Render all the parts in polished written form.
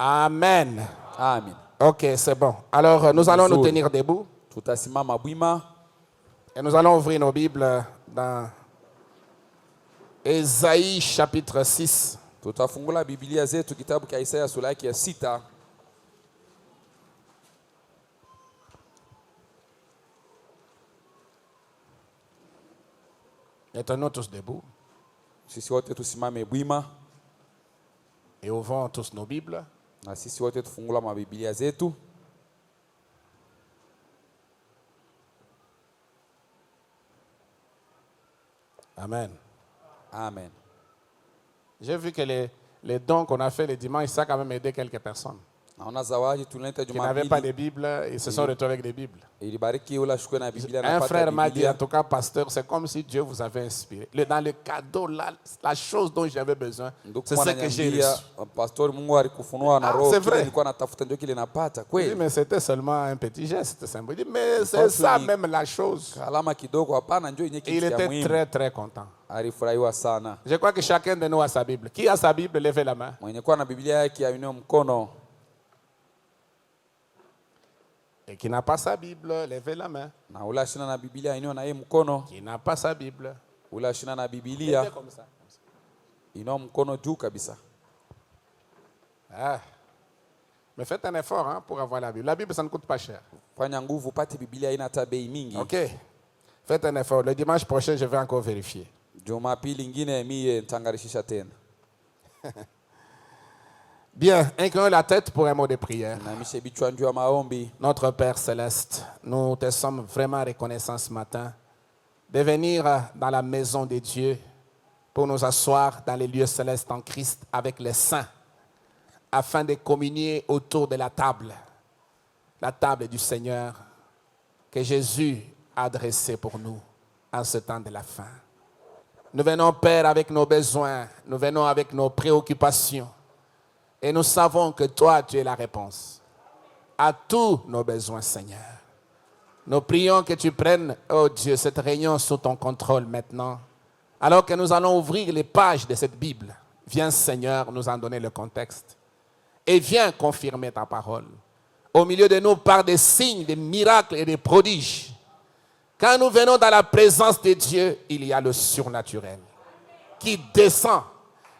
Amen. Amen. Ok, c'est bon. Alors, nous allons nous tenir debout. Et nous allons ouvrir nos Bibles dans Ésaïe chapitre 6. Tutafungula Biblia zetu kitabu cha Isaya sura yake ya 6. Maintenant tous debout. Sisi wote tusimame bwima et ouvrons tous nos Bibles. Na sisi wote tufungula mabiblia zetu. Amen. Amen. J'ai vu que les dons qu'on a fait le dimanche, ça a quand même aidé quelques personnes qui n'avaient pas de Bible, ils se sont retrouvés avec des Bibles. Un frère m'a dit, en tout cas, pasteur, c'est comme si Dieu vous avait inspiré. Dans le cadeau, la chose dont j'avais besoin, c'est ce que j'ai reçu. C'est vrai. Oui, mais c'était seulement un petit geste, c'était symbolique. Mais c'est ça même la chose. Il était très, très content. Je crois que chacun de nous a sa Bible. Qui a sa Bible, levez la main. Et qui n'a pas sa Bible, levez la main. Qui n'a pas sa Bible. Levez comme ça. Ah. Mais faites un effort pour avoir la Bible. La Bible, ça ne coûte pas cher. Ok. Faites un effort. Le dimanche prochain, je vais encore vérifier. Bien, inclinons la tête pour un mot de prière. Notre Père Céleste, nous te sommes vraiment reconnaissants ce matin de venir dans la maison de Dieu pour nous asseoir dans les lieux célestes en Christ avec les saints, afin de communier autour de la table du Seigneur que Jésus a dressée pour nous en ce temps de la fin. Nous venons, Père, avec nos besoins, nous venons avec nos préoccupations. Et nous savons que toi, tu es la réponse à tous nos besoins, Seigneur. Nous prions que tu prennes, oh Dieu, cette réunion sous ton contrôle maintenant. Alors que nous allons ouvrir les pages de cette Bible, viens, Seigneur, nous en donner le contexte. Et viens confirmer ta parole. Au milieu de nous, par des signes, des miracles et des prodiges. Quand nous venons dans la présence de Dieu, il y a le surnaturel qui descend.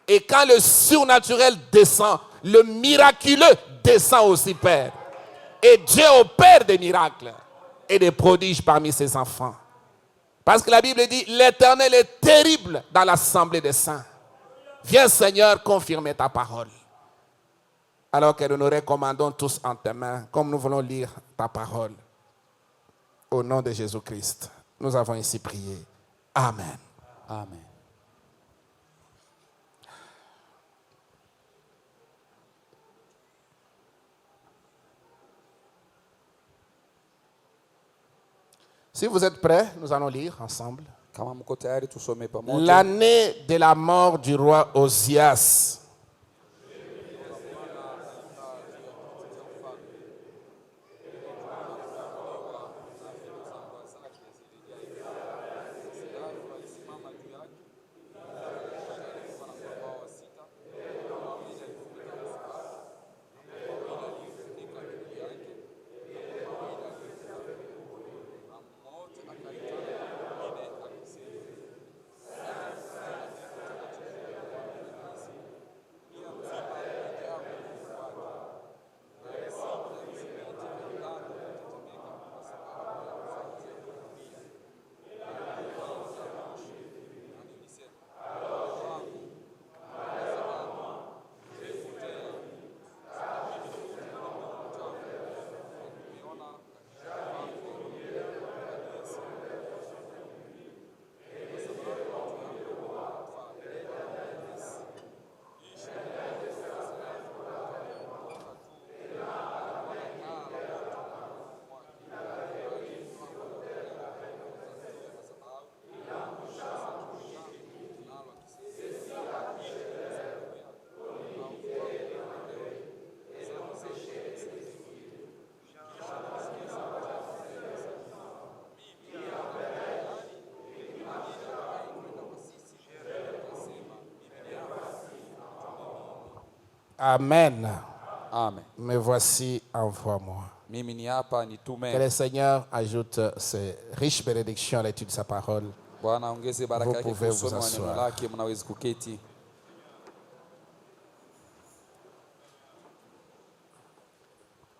Et quand le surnaturel descend, le miraculeux descend aussi, Père. Et Dieu opère des miracles et des prodiges parmi ses enfants. Parce que la Bible dit, l'Éternel est terrible dans l'assemblée des saints. Viens, Seigneur, confirmer ta parole. Alors que nous nous recommandons tous en tes mains, comme nous voulons lire ta parole. Au nom de Jésus-Christ, nous avons ainsi prié. Amen. Amen. Si vous êtes prêts, nous allons lire ensemble. L'année de la mort du roi Osias. Amen. Amen. Me voici, envoie-moi. Mimi ni hapa nitume. Que le Seigneur ajoute ses riches bénédictions à l'étude de sa parole. Bwana ongeze baraka yake Vous kusoma pouvez vous neno asseoir. lake, mnaweza kuketi.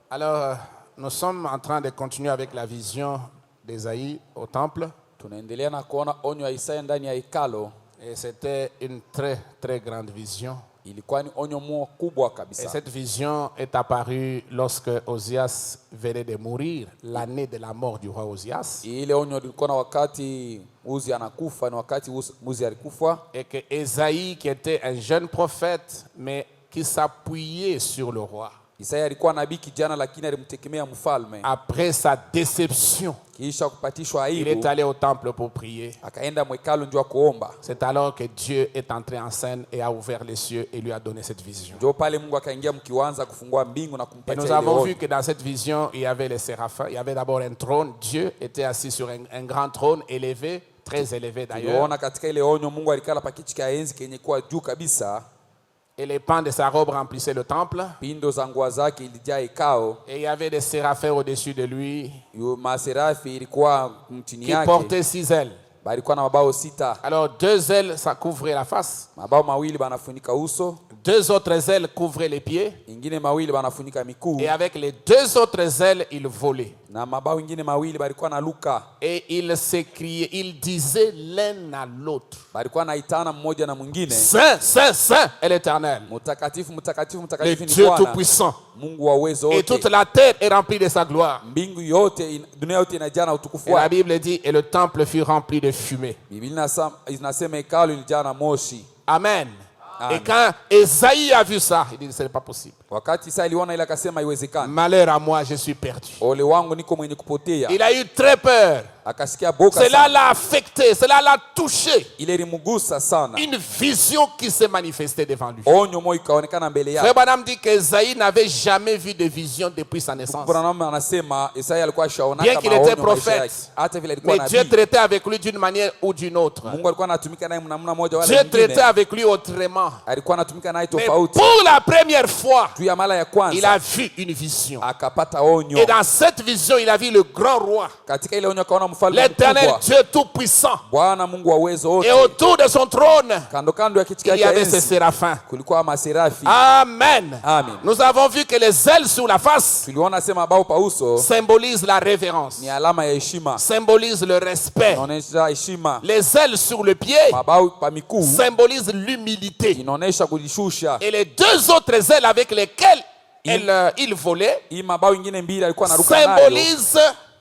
Alors, nous sommes en train de continuer avec la vision d'Ésaïe au temple. Tunaendelea na kuona onyo ya Isaya ndani ya hekalo. Et c'était une très, très grande vision. Ilikuwa ni onyo kubwa Et kabisa. cette vision est apparue lorsque Osias venait de mourir, l'année de la mort du roi Osias. Ile onyo ilikuwa na wakati Uzi anakufa, ni wakati Uzi alikufa. Et que Ésaïe, qui était un jeune prophète, mais qui s'appuyait sur le roi, Isaya alikuwa nabii kijana lakini alimtegemea mfalme. après sa déception, Kisha kupatishwa il est aibu, allé au temple pour prier. akaenda mwekalo njoo kuomba. C'est alors que Dieu est entré en scène et a ouvert les cieux et lui a donné cette vision. Njoo pale Mungu akaingia mkiwanza kufungua mbingu na Et kumpatia nous ile avons vu onyo. que dans cette vision, il y avait les séraphins. Il y avait d'abord un trône. Dieu était assis sur un grand trône élevé, très élevé d'ailleurs. Tuliona katika ile onyo Mungu alikala pa kiti cha enzi kenye kuwa juu kabisa. Et les pans de sa robe remplissaient le temple. Pindo za nguo zake ilijaa ikao. Et il y avait des séraphins au-dessus de lui Maserafi ilikuwa mtini qui yake. portaient 6 ailes. Balikuwa na mabao 6. Alors 2 ailes, ça couvrait la face. Mabao mawili banafunika uso, 2 autres ailes couvraient les pieds. ingine mawili banafunika miguu, Et avec les 2 autres ailes, il volait. na mabao ingine mawili balikuwa na luka. Et il s'écriait, il disait l'un à l'autre: Balikuwa naitana mmoja na mwingine, Saint, Saint, Saint est l'Éternel, mtakatifu, mtakatifu, le mtakatifu ni Dieu Bwana, Tout-Puissant. Mungu wa uwezo Et toute wote. la terre est remplie de sa gloire. Mbingu yote, dunia yote inajaa na utukufu Et la wake. Bible dit, et le temple fut rempli de fumée. Biblia inasema hekalu ilijaa na moshi. Amen. Amen. Et quand Ésaïe a vu ça, il dit, ce n'est pas possible. Wakati Isaya aliona ile akasema haiwezekani. Malheur à moi, je suis perdu. Ole wangu niko mwenye kupotea. Il a eu très peur. Akasikia boka Cela sana. l'a affecté, cela l'a touché. Ile ilimgusa sana. Une vision qui s'est manifestée devant lui. Onyo moja ikaonekana mbele Frère yake. Branham dit qu'Ésaïe n'avait jamais vu de vision depuis sa naissance. Branham anasema Isaya alikuwa ashaona Bien kama qu'il était maono maisha prophète, yake. Hata vile alikuwa Mais Dieu nabii. traitait avec lui d'une manière ou d'une autre. Mungu alikuwa anatumika naye namna moja wala Dieu traitait nyingine. avec lui autrement. Alikuwa anatumika naye Mais tofauti. pour la première fois, Tu ya mara ya il a kwanza vu une vision. akapata onyo. Et dans cette vision, il a vu le grand roi, Katika ile onyo akaona mfalme l'Éternel mkubwa. Dieu Tout-Puissant. Bwana Mungu wa uwezo Et wote. autour de son trône, Kando kando ya kiti il y chake avait ces enzi séraphins. kulikuwa maserafi. Amen. Amen. Nous avons vu que les ailes sur la face Tuliona sema mabao pa uso symbolisent la révérence, ni alama ya heshima. symbolisent le respect. Inaonyesha heshima. Les ailes sur le pied Mabao pa mikuu symbolisent l'humilité. inaonyesha kujishusha. Et les 2 autres ailes avec lesquelles il volait Hii mabao ingine mbili alikuwa anaruka nayo symbolisent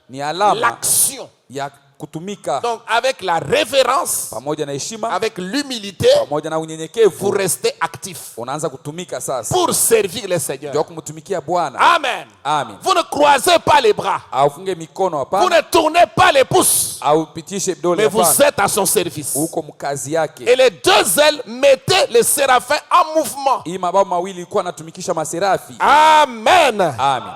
ni alama l'action. ya kutumika Donc avec la révérence, pamoja na heshima, avec l'humilité, pamoja na vous unyenyekevu, restez actif unaanza kutumika sasa pour servir le Seigneur. ndio kumtumikia Bwana. Amen. Amen. Vous ne croisez pas les bras. Aufunge mikono Vous hapana, ne tournez pas les pouces. au pitishe vidole Mais vous hapana. êtes à son service. Uko mkazi yake. Et les 2 ailes mettaient les séraphins en mouvement. Hii mabao mawili ilikuwa anatumikisha maserafi. Amen. Amen.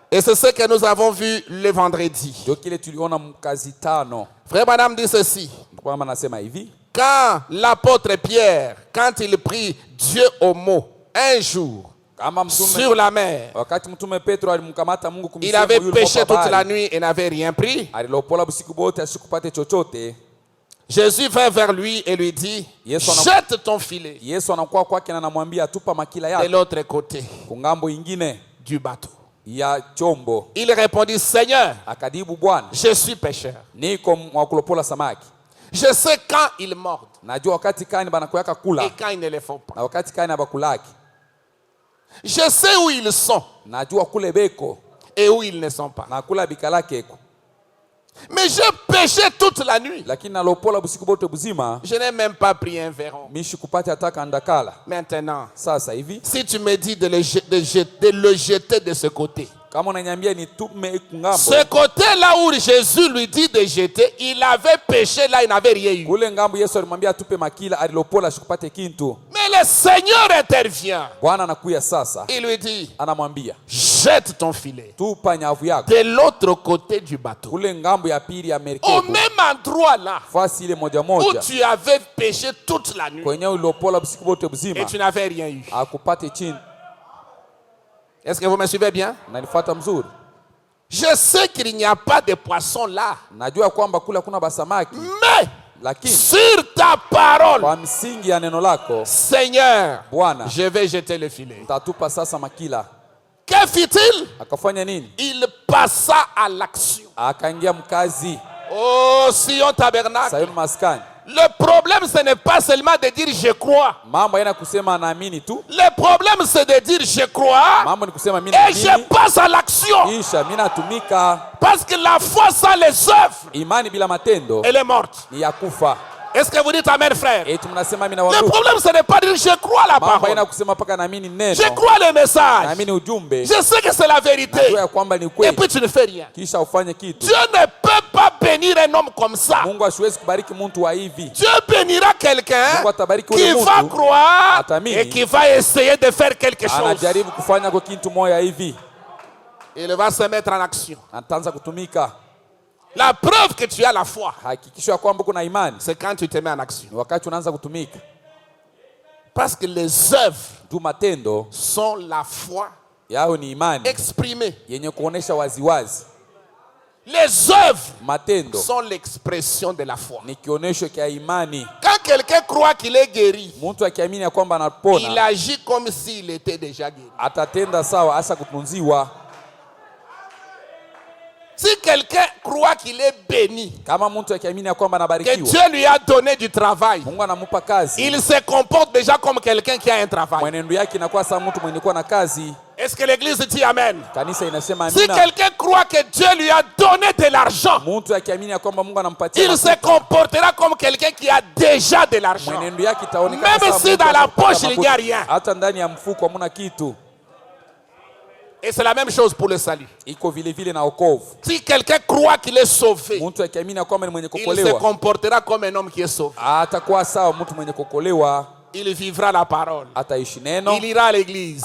Et c'est ce que nous avons vu le vendredi. Ndio kile tuliona mkazi tano. Frère Madame dit ceci. Kwa maana nasema hivi, Quand l'apôtre Pierre, quand il prit Dieu au mot, un jour, kama mtume sur la mer, wakati mtume Petro alimkamata Mungu il kumsema avait yule péché mwokozi, toute la nuit et n'avait rien pris. alilopola usiku wote asikupate chochote. Jésus vint vers lui et lui dit, Yesu ana- jette ton filet Yesu anakuwa kwake na anamwambia tupa makila de yako l'autre côté kungambo ingine du bateau. ya chombo. Il répondit, Seigneur, Akadibu, Bwana, je suis pécheur. niko mwakulopola samaki. Je sais quand ils mordent Najua wakati kani banakuyaka kula et quand ils ne le font pas. na wakati kani abakulaki. Je sais où ils sont Najua kule beko et où ils ne sont pas. na kula bikalakeko. Mais j'ai péché toute la nuit. Lakini nalopola busiku bote buzima Je n'ai même pas pris un verron. mishi kupate ataka andakala. Maintenant, Sasa hivi si tu me dis de le jeter de ce côté, kama unaniambia nitume kungambo, ce côté-là où Jésus lui dit de jeter, il avait péché là, il n'avait rien eu. kule ngambo Yesu alimwambia tupe makila, alilopola sikupate kintu. Mais le Seigneur intervient. Bwana anakuya sasa, Il lui dit, anamwambia jette ton filet tupa nyavu yako de l'autre côté du bateau. kule ngambo ya pili ya Au merikebu, même endroit là fasi ile moja où moja tu avais péché toute la nuit kwenye ulilopola busiku bote et buzima tu n'avais rien eu. akupate chini. Est-ce que vous me suivez bien? Unanifuata mzuri? Je sais qu'il n'y a pas de poissons là. Najua kwamba kule kuna basamaki. Mais lakini sur ta parole, kwa msingi ya neno lako, Seigneur, Bwana, je vais jeter le filet. Utatupa sasa makila. Que fit-il? Akafanya nini? Il passa à l'action. Akaingia mkazi. Oh, Sion Tabernacle. Sayuni maskani. Le problème, ce n'est pas seulement de dire je crois. Mambo yana kusema naamini tu. Le problème, c'est de dire je crois. Mambo ni kusema mimi naamini. Et je passe à l'action. Kisha mimi natumika. Parce que la foi sans les œuvres, imani bila matendo, elle est morte. Ni ya kufa. Est-ce que vous dites amen, frère? Le problème, ce n'est pas de dire je crois la parole. Je crois le message. Je sais que c'est la vérité. Et puis tu ne fais rien. Dieu ne peut pas bénir un homme comme ça. Dieu bénira quelqu'un qui va croire et qui va essayer de faire quelque chose. Il va se mettre en action. La preuve que tu as la foi, c'est quand tu te mets en action. Parce que les œuvres sont la foi exprimée. Les œuvres sont l'expression de la foi. Quand quelqu'un croit qu'il est guéri, il agit comme s'il était déjà guéri. Si quelqu'un croit qu'il est béni, que Dieu lui a donné du travail, il se comporte déjà comme quelqu'un qui a un travail. Est-ce que l'église dit amen? Si quelqu'un croit que Dieu lui a donné de l'argent, il se comportera comme quelqu'un qui a déjà de l'argent. Même si dans la poche il n'y a rien. Et c'est la même chose pour le salut. Si quelqu'un croit qu'il est sauvé, il se comportera comme un homme qui est sauvé. Il vivra la parole. Il ira à l'église.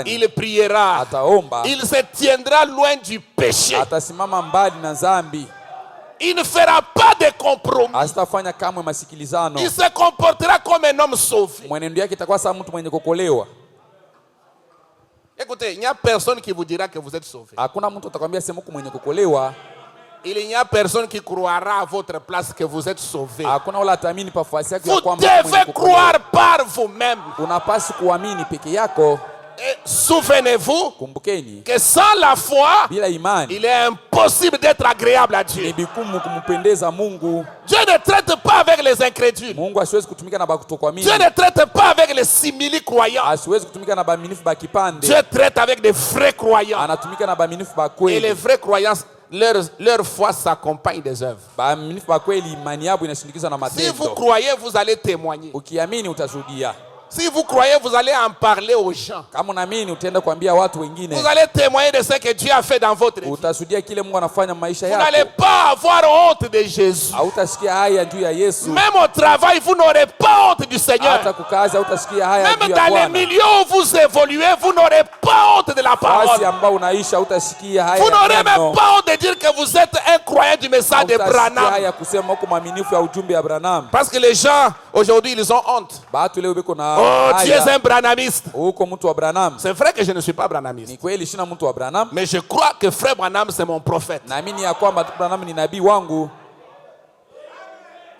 Il priera. Il se tiendra loin du péché. Il ne fera pas de compromis. Il se comportera comme un homme sauvé. Écoutez, il n'y a personne qui vous dira que vous êtes sauvé. Il n'y a personne qui croira à votre place que vous êtes sauvé. Vous devez croire par vous-même. Et souvenez-vous que sans la foi, il est impossible d'être agréable à Dieu. Dieu ne traite pas avec les incrédules. Dieu ne traite pas avec les simili-croyants. Dieu traite avec des vrais croyants. Et les vrais croyants, leur foi s'accompagne des œuvres. Si vous croyez, vous allez témoigner. Si vous croyez, vous allez en parler aux gens. Vous allez témoigner de ce que Dieu a fait dans votre vie. Vous n'allez pas avoir honte de Jésus. Même au travail, vous n'aurez pas honte du Seigneur. Même dans les milieux où vous évoluez, vous n'aurez pas honte de la parole. Vous n'aurez même pas honte de dire que vous êtes un croyant du message de Branham. Parce que les gens, aujourd'hui, ils ont honte. Oh, tu es un branhamiste. C'est vrai que je ne suis pas branhamiste. Mais je crois que frère Branham, c'est mon prophète.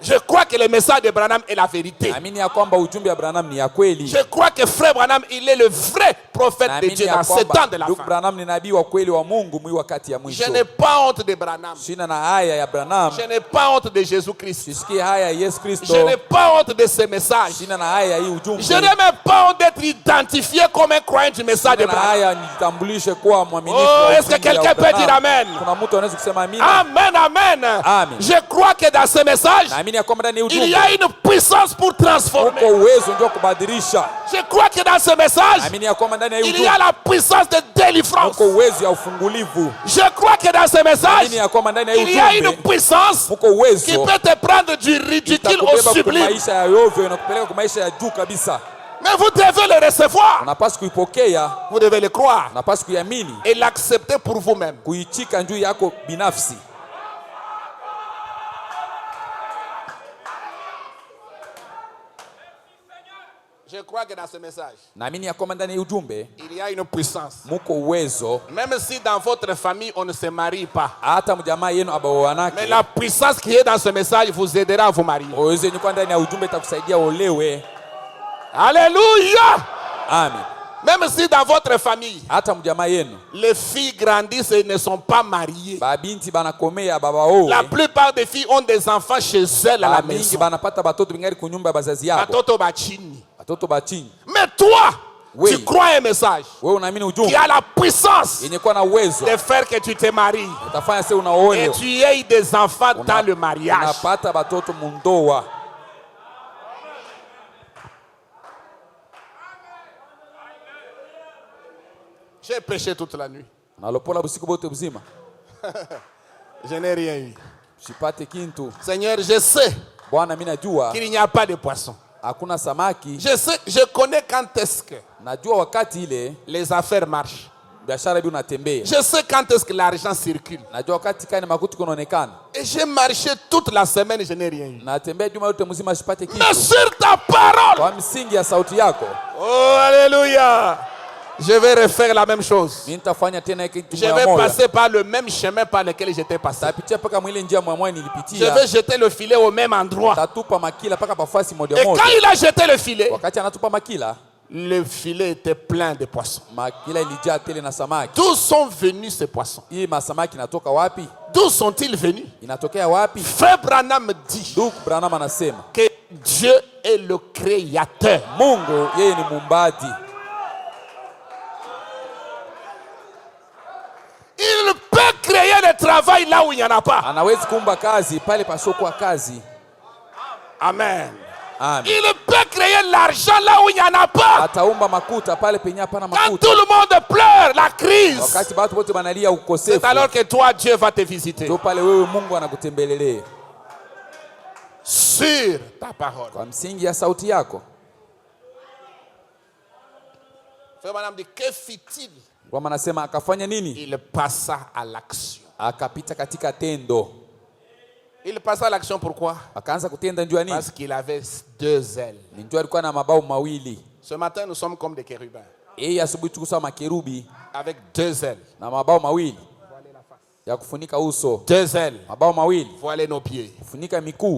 Je crois que le message de Branham est la vérité. Je crois que frère Branham, il est le vrai prophète de Dieu dans ce temps de la fin. Je n'ai pas honte de Branham. Je n'ai pas honte de Jésus-Christ. Je n'ai pas honte de ce message. Je n'ai même pas honte d'être identifié comme un croyant du message de Branham. Oh, est-ce que quelqu'un peut dire amen? Amen, amen. Je crois que dans ce message, il y a une puissance pour transformer. Je crois que dans ce message, il y a la puissance de délivrance. Je crois que dans ce message, il y a une puissance qui peut te prendre du ridicule au sublime. Mais vous devez le recevoir. Vous devez le croire et l'accepter pour vous-même. Je crois que dans ce message, naamini ya kwamba ndani ya ujumbe il y a une puissance. muko uwezo. Même si dans votre famille on ne se marie pas, Hata mjamaa yenu abaoanake, mais la puissance qui est dans ce message vous aidera à vous marier. uwezo ni kwa ndani ya ujumbe itakusaidia olewe. Alléluia. Amen. Même si dans votre famille, hata mjamaa yenu les filles grandissent et ne sont pas mariées, babinti banakomea babaowe, la plupart des filles ont des enfants chez elles à la maison. Banapata batoto bingari kunyumba bazazi yao. Batoto bachini. Batoto bachini. Mais toi, oui, tu crois un message qui a la puissance de faire que tu te maries et tu aies des enfants dans le mariage. J'ai prêché toute la nuit. Je n'ai rien eu. Seigneur, je sais qu'il n'y a pas de poisson. Je connais quand est-ce que les affaires marchent. Je sais quand est-ce que l'argent circule. Et j'ai marché toute la semaine, je n'ai rien eu. Mais sur ta parole, oh alléluia, je vais refaire la même chose. Je vais passer par le même chemin par lequel j'étais passé. Je vais jeter le filet au même endroit. Et quand il a jeté le filet, le filet était plein de poissons. D'où sont venus ces poissons? D'où sont-ils venus? Frère Branham dit que Dieu est le créateur. Il peut créer le travail là où il n'y en a pas. Amen. Amen. Il peut créer l'argent là où il n'y en a pas. Quand tout le monde pleure la crise, c'est alors que toi, Dieu va te visiter. Sur ta parole. Frère Madame dit, que fit-il? Il passa à l'action. Il passa à l'action pourquoi? Parce qu'il avait 2 ailes. Ce matin, nous sommes comme des chérubins. Avec 2 ailes. Voiler la face. 2 ailes. Voiler nos pieds.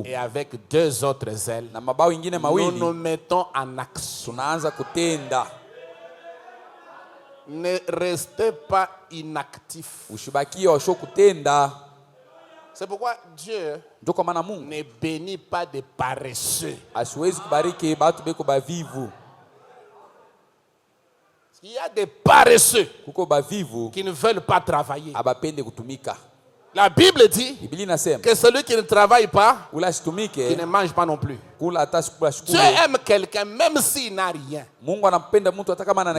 Et avec 2 autres ailes, nous nous mettons en action. Ne restez pas inactifs. C'est pourquoi Dieu ne bénit pas des paresseux. Il y a des paresseux qui ne veulent pas travailler. La Bible dit que celui qui ne travaille pas, qui ne mange pas non plus. Dieu aime quelqu'un même s'il n'a rien.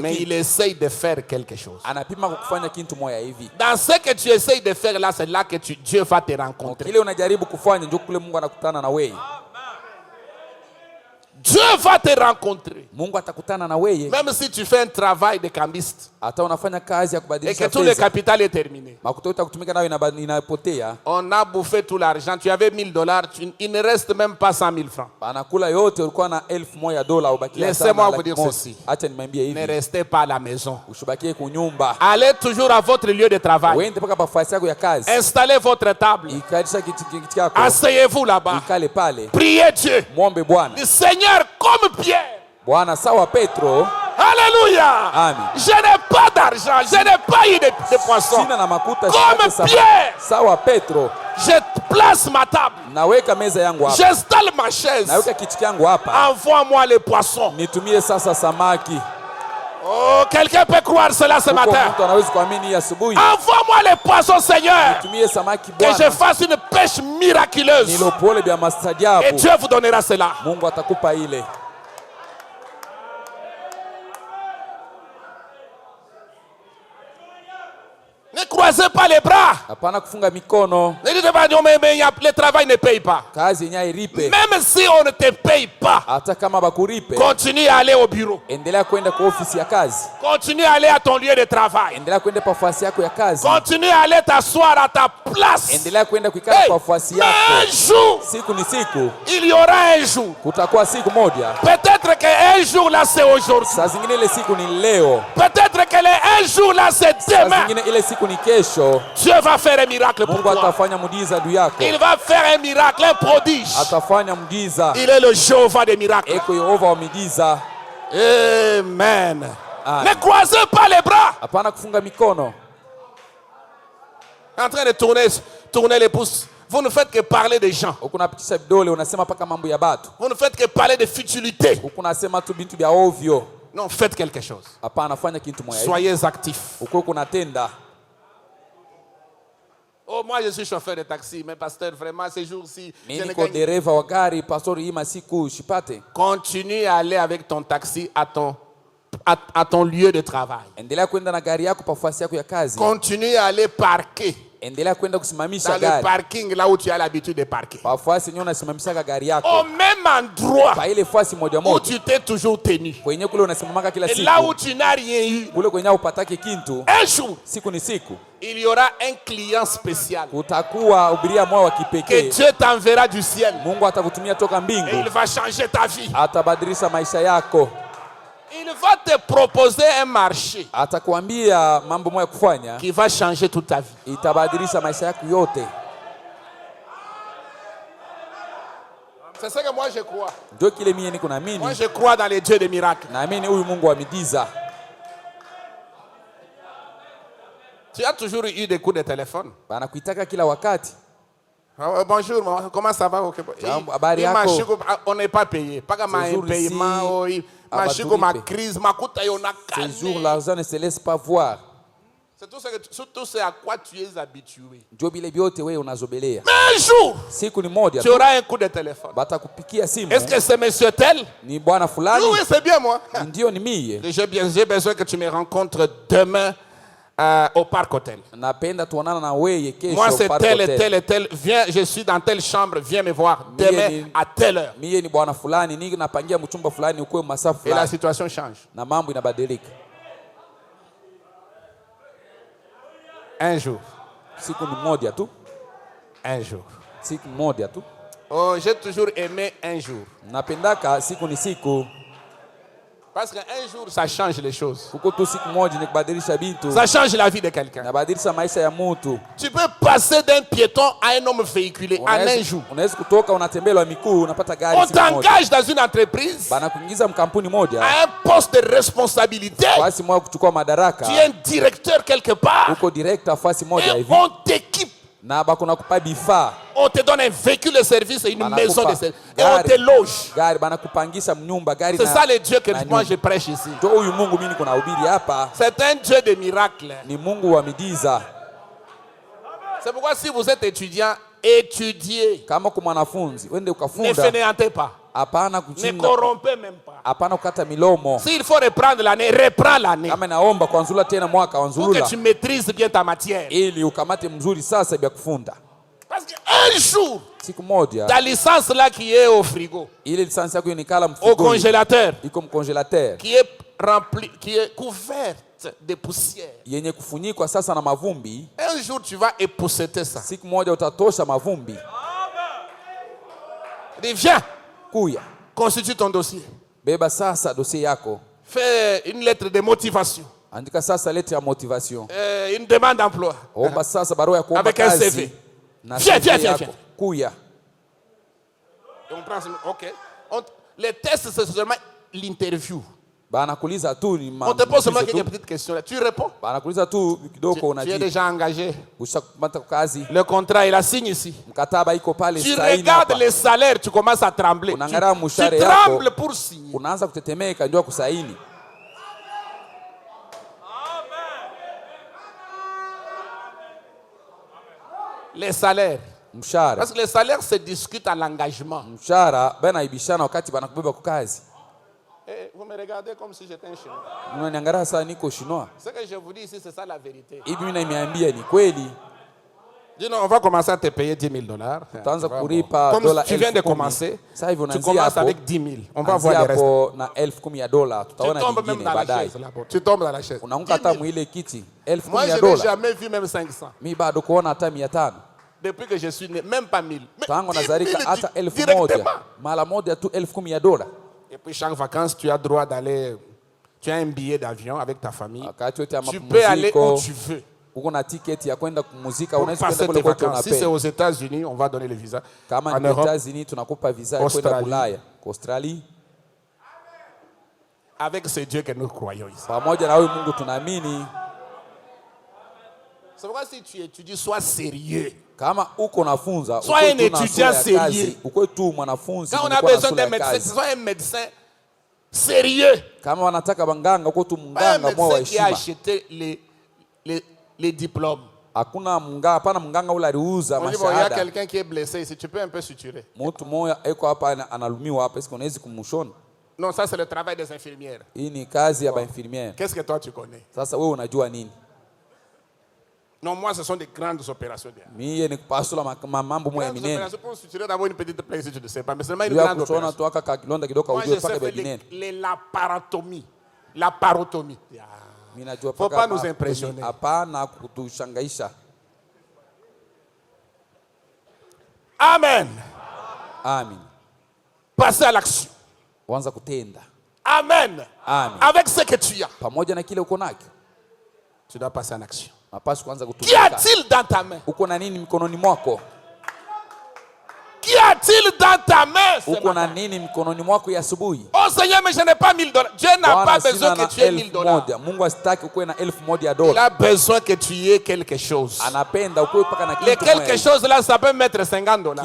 Mais il essaye de faire quelque chose. Dans ce que tu essayes de faire là, c'est là que Dieu va te rencontrer. Dieu va te rencontrer. Même si tu fais un travail de cambiste et que tout le capital est terminé. On a bouffé tout l'argent. Tu avais $1000. Il ne reste même pas 100 000 francs. Laissez-moi vous dire ceci. Ne restez pas à la maison. Allez toujours à votre lieu de travail. Installez votre table. Asseyez-vous là-bas. Priez Dieu. Le Seigneur, comme Pierre. Alléluia. Amen. Je n'ai pas d'argent, je n'ai pas eu de poisson. Comme Pierre, je place ma table, j'installe ma chaise. Envoie-moi les poissons. Oh, quelqu'un peut croire cela ce matin. Envoie-moi les poissons, Seigneur, que je fasse une pêche miraculeuse. Et Dieu vous donnera cela. Ne croisez pas les bras. Ne dites pas, mais le travail ne paye pas. Même si on ne te paye pas, continue à aller au bureau. Continue à aller à ton lieu de travail. Continue à aller t'asseoir à ta place. Hey, mais un jour, il y aura un jour. Peut-être Peut-être qu'un jour là c'est aujourd'hui. Saa zingine ile siku ni leo. Peut-être que un jour là c'est demain. Saa zingine ile siku ni kesho. Dieu va faire un miracle pour toi. Mungu atafanya muujiza juu yako. Il va faire un miracle, un prodige. Atafanya muujiza. Il est le Jéhovah des miracles. Eko Yehova wa muujiza. Amen. Ne croisez pas les bras. Hapana kufunga mikono. En train de tourner les pouces. Vous ne faites que parler des gens. Unapitisha vidole unasema paka mambo ya batu. Vous ne faites que parler de futilité. Unasema tu bintu vya ovyo. Non, faites quelque chose. Hapana, fanya kitu moja. Soyez actifs. Uko kunatenda. Oh, moi je suis chauffeur de taxi, mais pasteur, vraiment ces jours-ci, mimi niko dereva wa gari, pastor, hii masiku shipate. Continue à aller avec ton taxi à ton lieu de travail. Endelea kwenda na gari yako pa nafasi yako ya kazi. Continue à aller parquer. Endelea kwenda kusimamisha gari. Dans le parking là où tu as l'habitude de parquer. Pa nafasi nyona unasimamisha gari yako. Au même endroit. Pa ile nafasi moja moja. Où tu t'es toujours tenu. Kwenye kule unasimamaka kila siku. Et là où tu n'as rien eu. Kule kwenye upatake kintu. Un jour. Siku ni siku. Il y aura un client spécial. Utakuwa ubiria mwa wa kipekee. Que Dieu t'enverra du ciel. Mungu atakutumia toka mbingu. Et il va changer ta vie. Atabadilisha maisha yako. Il va te proposer un marché. Atakwambia mambo moja kufanya. Qui va changer toute ta vie. Itabadilisha maisha yako yote. C'est ce que moi je crois. Ndio kile mimi niko naamini. Moi je crois dans les dieux des miracles. Naamini huyu Mungu wa miujiza. Tu as toujours eu des coups de téléphone. Banakuitaka kila wakati. Bonjour, comment ça va? Habari yako? On n'est pas payé. Pas comme un paiement. Ma crise, ma coûte, on a calmé. Ce jour, l'argent ne se laisse pas voir. C'est tout ce à quoi tu es habitué. Mais un jour, tu auras un coup de téléphone. Est-ce que c'est monsieur tel? Ni bwana fulani? Oui, c'est bien moi. Ndio ni mie. J'ai besoin que tu me rencontres demain au Parc Hôtel. Moi c'est tel et tel et tel. Viens, je suis dans telle chambre, viens me voir demain à telle heure. Et la situation change. Un jour. Un jour. Oh, j'ai toujours aimé un jour. Parce qu'un jour, ça change les choses. Ça change la vie de quelqu'un. Tu peux passer d'un piéton à un homme véhiculé en un jour. On t'engage dans une entreprise à un poste de responsabilité. Tu es un directeur quelque part. Et on t'équipe. On te donne un véhicule de service et une maison de service. Et on te loge. C'est ça le Dieu que moi je prêche ici. C'est un Dieu de miracles. C'est pourquoi si vous êtes étudiant, étudiez. Ne fainéantez pas. Ne corrompez même pas. S'il faut reprendre l'année, reprends l'année. Pour que tu maîtrises bien ta matière. Parce qu'un jour, ta licence là qui est au frigo, au congélateur, qui est remplie, qui est couverte de poussière. Un jour tu vas épousseter ça. Dis, viens. Constitue ton dossier. Fais une lettre de motivation. Une demande d'emploi. Avec un CV. Viens. On prend, ok. Les tests, c'est seulement l'interview. On te pose seulement quelques petites questions. Là. Tu réponds. Tu es déjà engagé. Le contrat, il a signé ici. Tu regardes les salaires, tu commences à trembler. Tu trembles pour signer. Les salaires. Parce que les salaires se discutent à l'engagement. Vous me regardez comme si j'étais un Chinois. Ce que je vous dis ici, c'est ça la vérité. Dis non, on va commencer à te payer $10,000. Comme tu viens de commencer, tu commences avec 10 000. On va voir le reste. Tu tombes même dans la chaise. Tu tombes dans la chaise. Moi, je n'ai jamais vu même 500. Depuis que je suis né, même pas 1000. Mais 10 000 directement. Et Puis chaque vacances, tu as droit d'aller, tu as un billet d'avion avec ta famille. Tu peux aller où tu veux. Si c'est aux États-Unis, on va donner le visa. En Europe, Australie. Avec ce Dieu que nous croyons ici. C'est pourquoi si tu étudies, sois sérieux. Sois un étudiant sérieux. Quand on a besoin d'un médecin, sois un médecin sérieux. Pas un médecin qui a acheté les diplômes. Il y a quelqu'un qui est blessé ici, tu peux un peu suturer. Non, ça c'est le travail des infirmières. Qu'est-ce que toi tu connais? Non, moi ce sont des grandes opérations. Grandes opérations pour suturer d'abord une petite plaie si tu ne sais pas, mais seulement une grande opération. Moi je sais faire les laparotomies. Laparotomie. Il ne faut pas nous impressionner. Amen. Amen. Passez à l'action. Amen. Amen. Avec ce que tu as, tu dois passer en action. Qu'y a-t-il dans ta main? Qu'y a-t-il dans ta main? Oh Seigneur, mais je n'ai pas $1000. Dieu n'a pas besoin que tu aies $1000. Il a besoin que tu aies quelque chose. Les quelque chose là, ça peut mettre $50.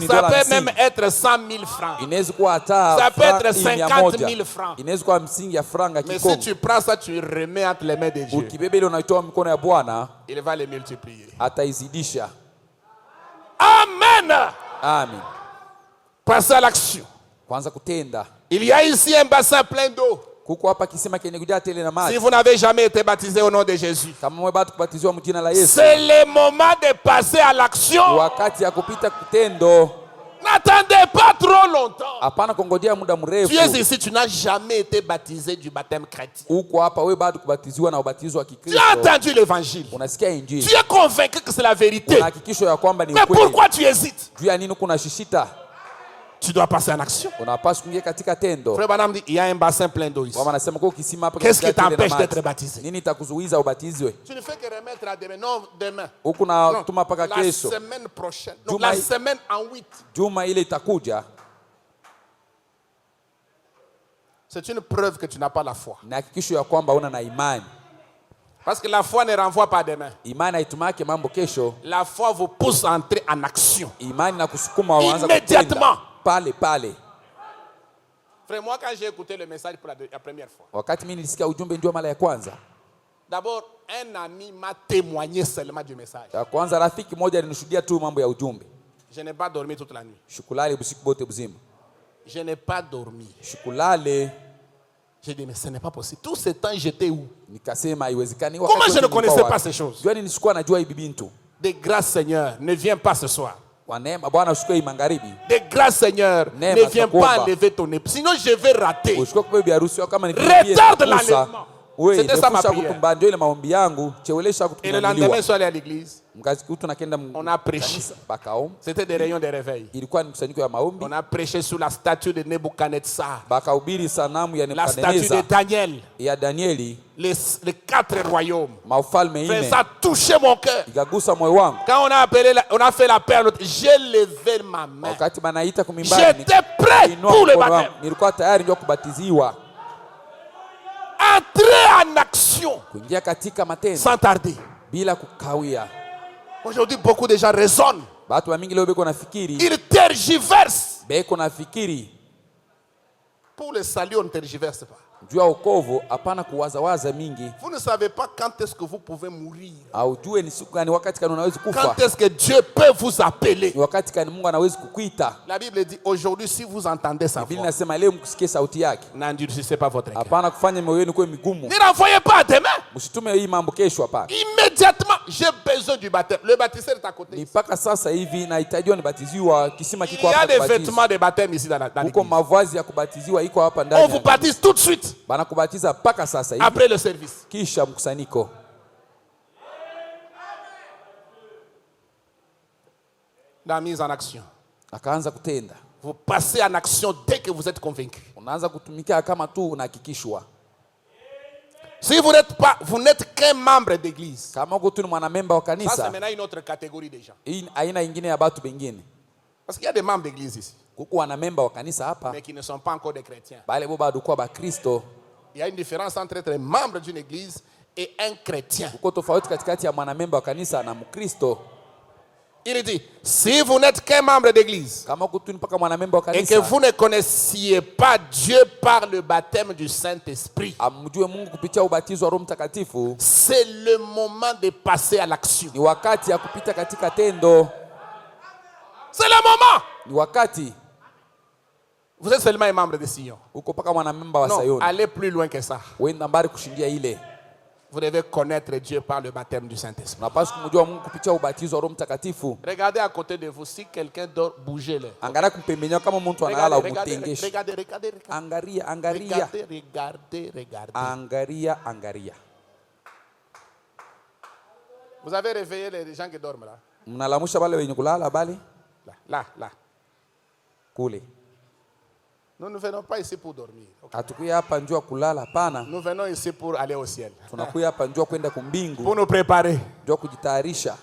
Ça peut même être 100 000 francs. Ça peut être 50 000 francs. Mais si tu prends ça, tu remets entre les mains de Dieu, il va les multiplier. Amen. Amen. Passez à l'action. Il y a ici un bassin plein d'eau. Si vous n'avez jamais été baptisé au nom de Jésus, c'est le moment de passer à l'action. N'attendez pas trop longtemps. Tu es ici, tu n'as jamais été baptisé du baptême chrétien. Tu as entendu l'évangile. Tu es convaincu que c'est la vérité. Mais pourquoi tu hésites? Tu dois passer en action. Frère Branham dit, il y a un bassin plein d'eau ici. Qu'est-ce qui t'empêche d'être baptisé? Tu ne fais que remettre à demain. Non, demain. Non, la semaine prochaine. Non, la semaine en 8. C'est une preuve que tu n'as pas la foi. Parce que la foi ne renvoie pas demain. La foi vous pousse à entrer en action. Immédiatement. Frère, moi quand j'ai écouté le message pour la première fois, d'abord un ami m'a témoigné seulement du message. Je n'ai pas dormi toute la nuit. Je n'ai pas dormi. J'ai dit mais ce n'est pas possible. Tout ce temps j'étais où? Comment je ne connaissais pas ces choses? De grâce Seigneur, ne viens pas ce soir. De grâce Seigneur, ne viens pas enlever ton époux. Sinon je vais rater. Retarde l'enlèvement. C'était ça ma prière. Et le lendemain, je suis allé à l'église. On a prêché. C'était des réunions de réveil. On a prêché sur la statue de Nebuchadnezzar. La statue de Daniel. Les 4 royaumes. Ça a touché mon cœur. Quand on a fait la paix, j'ai levé ma main. J'étais prêt pour le baptême. Entrer en action sans tarder. Aujourd'hui, beaucoup de gens raisonnent. Ils tergiversent. Pour le salut, on ne tergiverse pas. Vous ne savez pas quand est-ce que vous pouvez mourir. Quand est-ce que Dieu peut vous appeler. La Bible dit aujourd'hui si vous entendez sa voix, n'endurcissez pas votre cœur. Ne renvoyez pas à demain. Immédiatement, j'ai besoin du baptême. Le baptiseur est à côté. Il y a des vêtements de baptême ici dans l'église. On vous baptise tout de suite. Après le service. La mise en action. Vous passez en action dès que vous êtes convaincu. Unaanza kutumikia kama tu unahakikishwa. Si vous n'êtes qu'un membre d'église. Kama uko tu ni mwanamemba wa kanisa. Ça c'est maintenant une autre catégorie de gens. Hii aina nyingine ya watu wengine. Parce qu'il y a des membres d'église ici. Kuko wanamemba wa kanisa hapa. Mais qui ne sont pas encore des chrétiens. Bale bo bado kwa ba Kristo. Il y a une différence entre être membre d'une église et un chrétien. Kuko tofauti katikati ya mwanamemba wa kanisa na Mkristo. Il dit, si vous n'êtes qu'un membre d'église et que vous ne connaissiez pas Dieu par le baptême du Saint-Esprit, c'est le moment de passer à l'action. C'est le moment. Vous êtes seulement un membre de Sion. Non, allez plus loin que ça. Vous devez connaître Dieu par le baptême du Saint-Esprit. Regardez à côté de vous, si quelqu'un dort, bougez-le. Regardez. Vous avez réveillé les gens qui dorment là. Là. Nous ne venons pas ici pour dormir. Nous venons ici pour aller au ciel. Pour nous préparer.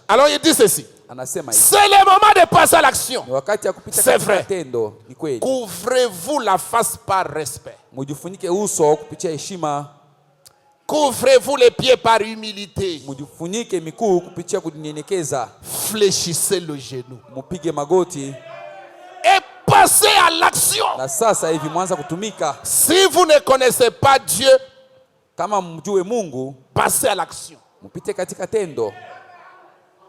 Alors il dit ceci. C'est le moment de passer à l'action. C'est vrai. Couvrez-vous la face par respect. Couvrez-vous les pieds par humilité. Fléchissez le genou. Et passez à l'action. Si vous ne connaissez pas Dieu, passez à l'action.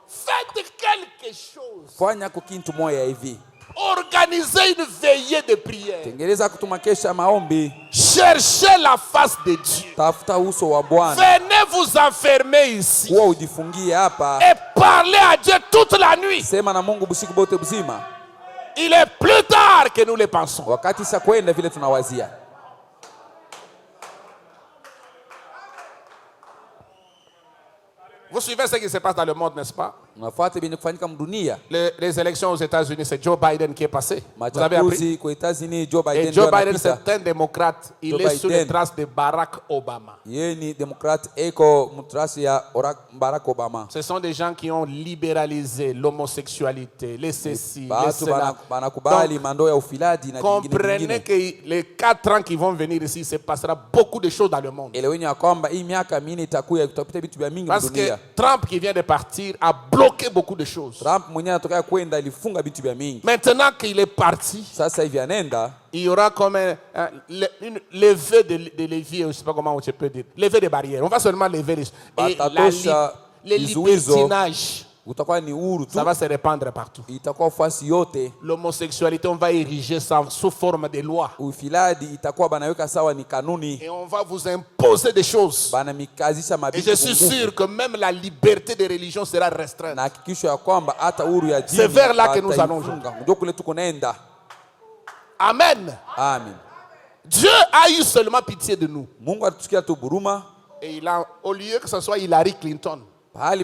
Faites quelque chose. Organisez une veillée de prière. Cherchez la face de Dieu. Venez vous enfermer ici. Et parlez à Dieu toute la nuit. Il est plus tard que nous le pensons. Vous suivez ce qui se passe dans le monde, n'est-ce pas? Les élections aux États-Unis, c'est Joe Biden qui est passé. Vous avez appris? Et Joe Biden, c'est un démocrate. Il est sur les traces de Barack Obama. Ce sont des gens qui ont libéralisé l'homosexualité, les ceci, les cela. Donc, comprenez que les 4 ans qui vont venir ici, il se passera beaucoup de choses dans le monde. Parce que Trump qui vient de partir a bloqué beaucoup de choses. Maintenant qu'il est parti, il y aura comme une levée de levier, je ne sais pas comment je peux dire, levée de barrières. On va seulement lever les libertinages. Ça va se répandre partout. L'homosexualité, on va ériger ça sous forme de loi. Et on va vous imposer des choses. Et je suis sûr que même la liberté de religion sera restreinte. C'est vers là que nous allons aujourd'hui. Amen. Dieu a eu seulement pitié de nous. Et au lieu que ce soit Hillary Clinton,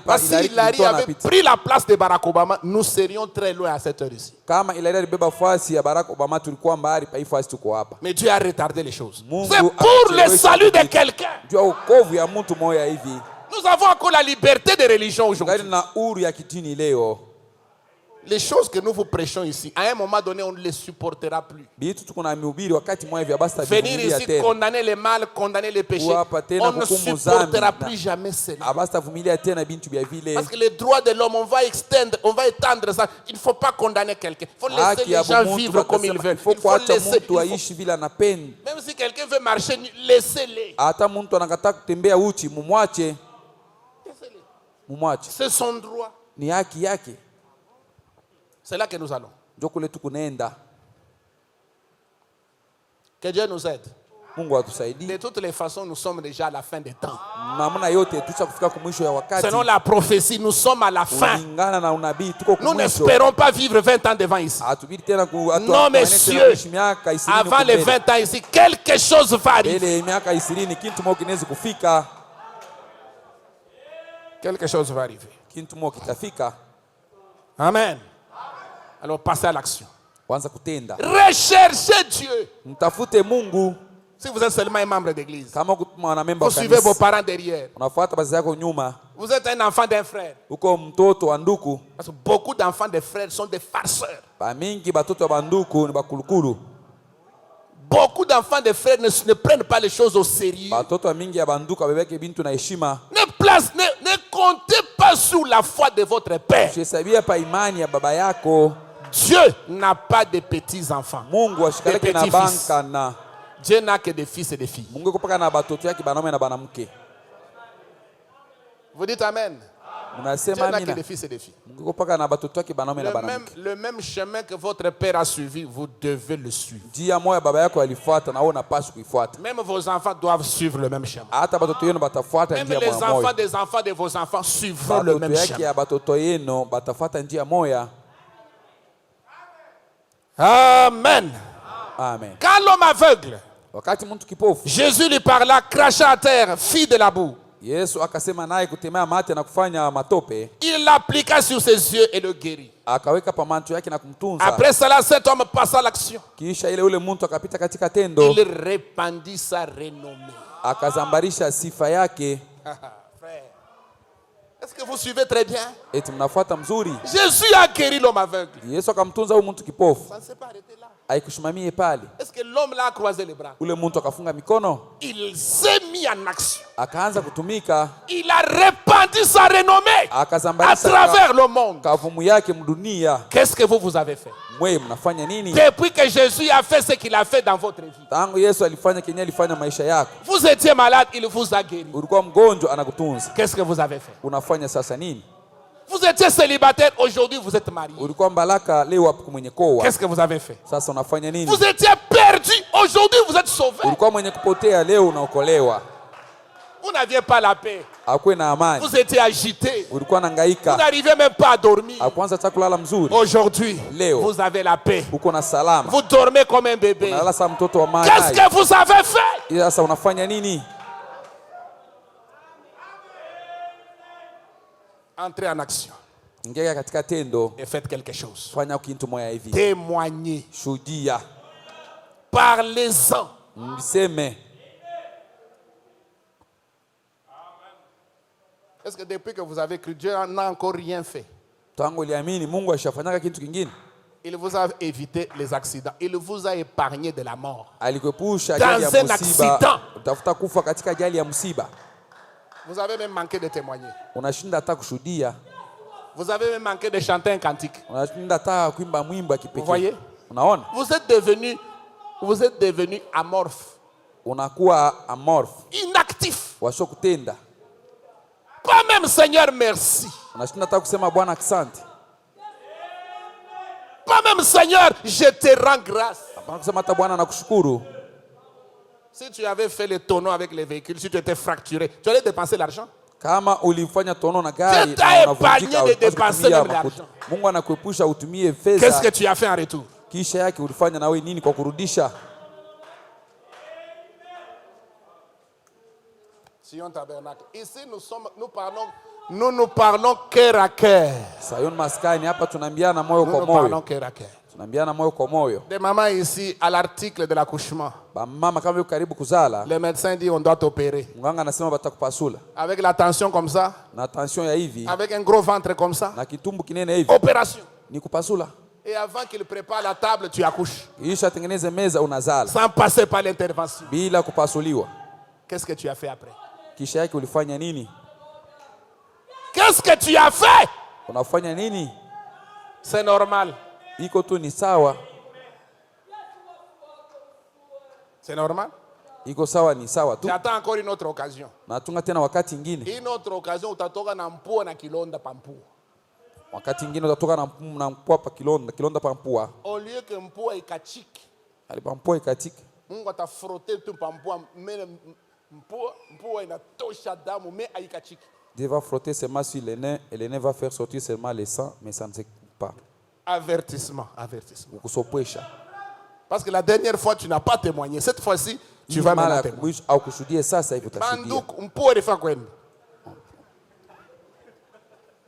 parce que si Hillary avait pris la place de Barack Obama, nous serions très loin à cette heure ici. Mais Dieu a retardé les choses. C'est pour le salut de quelqu'un. Nous avons encore la liberté de religion aujourd'hui. Les choses que nous vous prêchons ici, à un moment donné, on ne les supportera plus. Venir ici condamner le mal, condamner les péchés, on ne supportera plus jamais cela. Parce que les droits de l'homme, on va étendre ça. Il ne faut pas condamner quelqu'un. Il faut laisser les gens vivre comme ils veulent. Il faut laisser. Même si quelqu'un veut marcher, laissez-les. C'est son droit. C'est là que nous allons. Que Dieu nous aide. De toutes les façons, nous sommes déjà à la fin des temps. Selon la prophétie, nous sommes à la fin. Nous n'espérons pas vivre 20 ans devant ici. Non, messieurs, avant les 20 ans ici, quelque chose va arriver. Quelque chose va arriver. Amen. Alors passez à l'action. Recherchez Dieu. Mtafute Mungu. Si vous êtes seulement un membre d'église, Kama vous suivez vos parents derrière. Unafuata bazazi yako nyuma. Vous êtes un enfant d'un frère. Uko mtoto wa nduku. Parce que beaucoup d'enfants de frères sont des farceurs. Bamingi batoto wa banduku ni bakulukulu. Beaucoup d'enfants de frères ne prennent pas les choses au sérieux. Batoto wa mingi ya banduku babeke bintu na heshima. Ne comptez pas sur la foi de votre père. Usihesabia pa imani ya baba yako. Dieu n'a pas de petits enfants. Mungu ashikaleke na banka na. Dieu n'a que des fils et des filles. Mungu kupaka na batoto yake banaume na banamke. Vous dites amen. Dieu n'a que des fils et des filles. Mungu kupaka na batoto yake banaume na banamke. Le même chemin que votre père a suivi, vous devez le suivre. Njia moja baba yako alifuata na wewe unapaswa kuifuata. Même vos enfants doivent suivre le même chemin. Hata batoto yenu batafuata njia moja. Même les enfants des enfants de vos enfants suivront le même chemin. Ya batoto yenu batafuata njia moja. Amen. Amen. Quand l'homme aveugle, wakati mtu kipofu, Jésus lui parla, cracha à terre, fit de la boue. Yesu akasema naye kutemea mate na kufanya matope. Il l'appliqua sur ses yeux et le guérit. Akaweka pa macho yake na kumtunza. Après cela, cet homme passa à l'action. Kisha ile ule mtu akapita katika tendo. Il répandit sa renommée. Akazambarisha sifa yake. Frère, est-ce que vous suivez très bien? Eti mnafuata mzuri. Jésus a guéri l'homme aveugle. Yesu akamtunza huyu mtu kipofu. Ça ne s'est pas arrêté là. Haikushimamie pale. Est-ce que l'homme là a croisé les bras? Ule mtu akafunga mikono. Il s'est mis en action. Akaanza kutumika. Il a répandu sa renommée à travers le monde. Kavumu yake mdunia. Qu'est-ce que vous avez fait? Mwe mnafanya nini? Depuis que Jésus a fait ce qu'il a fait dans votre vie. Tangu Yesu alifanya kenye alifanya maisha yako. Vous étiez malade, il vous a guéri. Ulikuwa mgonjwa anakutunza. Qu'est-ce que vous avez fait? Unafanya sasa nini? Vous étiez célibataire, aujourd'hui vous êtes marié. Ulikuwa mbalaka leo hapo mwenye koa. Qu'est-ce que vous avez fait? Sasa unafanya nini? Vous étiez perdu, aujourd'hui vous êtes sauvé. Ulikuwa mwenye kupotea, leo unaokolewa. Vous n'aviez pas la paix. Hakuna na amani. Vous étiez agité. Ulikuwa unangaika. Vous n'arrivez même pas à dormir. Hakwanza hata kulala mzuri. Aujourd'hui, leo vous avez la paix. uko na salama. Vous dormez comme un bébé. Unalala kama mtoto wa mama. Qu'est-ce que vous avez fait? Sasa unafanya nini? Entrez en action. Ingia katika tendo et faites quelque chose. Fanya kitu moja hivi. Témoignez. Shuhudia. Parlez-en. Mseme. Est-ce que depuis que vous avez cru, Dieu n'a encore rien fait? Tangu liamini Mungu ashafanyaka kitu kingine. Il vous a évité les accidents. Il vous a épargné de la mort. Alikuepusha ajali ya msiba. Utafuta kufa katika ajali ya msiba. Vous avez même manqué de témoigner. Unashinda hata kushuhudia. Vous avez même manqué de chanter un cantique. Unashinda hata kuimba mwimbo kipekee. Vous voyez? Unaona? Vous êtes devenu amorphe. Unakuwa amorphe. Inactif. Washo kutenda. Pas même Seigneur merci. Unashinda hata kusema Bwana asante. Pas même Seigneur je te rends grâce. Hapana kusema hata Bwana nakushukuru. Si tu avais fait le tonneau avec les véhicules, si tu étais fracturé, tu allais dépenser l'argent? Kama ulifanya tono na gari na unavunjika de dépenser l'argent. Mungu anakuepusha utumie fedha. Qu'est-ce que tu as fait en retour? Kisha yake ulifanya na wewe nini kwa kurudisha? Sion Tabernacle. Ici nous parlons cœur à cœur. Sion maskani hapa tunaambiana moyo kwa moyo. Nous parlons cœur à cœur. Tunaambiana moyo kwa moyo. Des mamans ici à l'article de l'accouchement. Ba mama kama yuko karibu kuzala. Le médecin dit on doit t'opérer. Mganga anasema batakupasula. Avec la tension comme ça. Na tension ya hivi. Avec un gros ventre comme ça. Na kitumbu kinene hivi. Opération. Ni kupasula. Et avant qu'il prépare la table, tu accouches. Kisha tengeneze meza unazala. Sans passer par l'intervention. Bila kupasuliwa. Qu'est-ce que tu as fait après? Kisha yake ulifanya nini? Qu'est-ce que tu as fait? Unafanya nini? C'est normal. Iko tu ni sawa. C'est normal? Iko sawa ni sawa tu. J'attends encore une autre occasion. Na tunga tena wakati mwingine. Une autre occasion utatoka na mpua na kilonda pa mpua. Wakati mwingine utatoka na mpua pa kilonda pa mpua. Au lieu que mpua ikachike. Alipa mpua ikachike. Mungu atafrotter tu pa mpua, mais mpua inatosha damu mais haikachike. Dieu va frotter seulement sur les nez et les nez va faire sortir seulement le sang mais ça ne se pas. Avertissement. Ukusopwesha. Parce que la dernière fois tu n'as pas témoigné. Cette fois-ci tu vas me témoigner. Au kushuhudia sasa hivi utashuhudia. Banduku mpua ilifaa kwenda.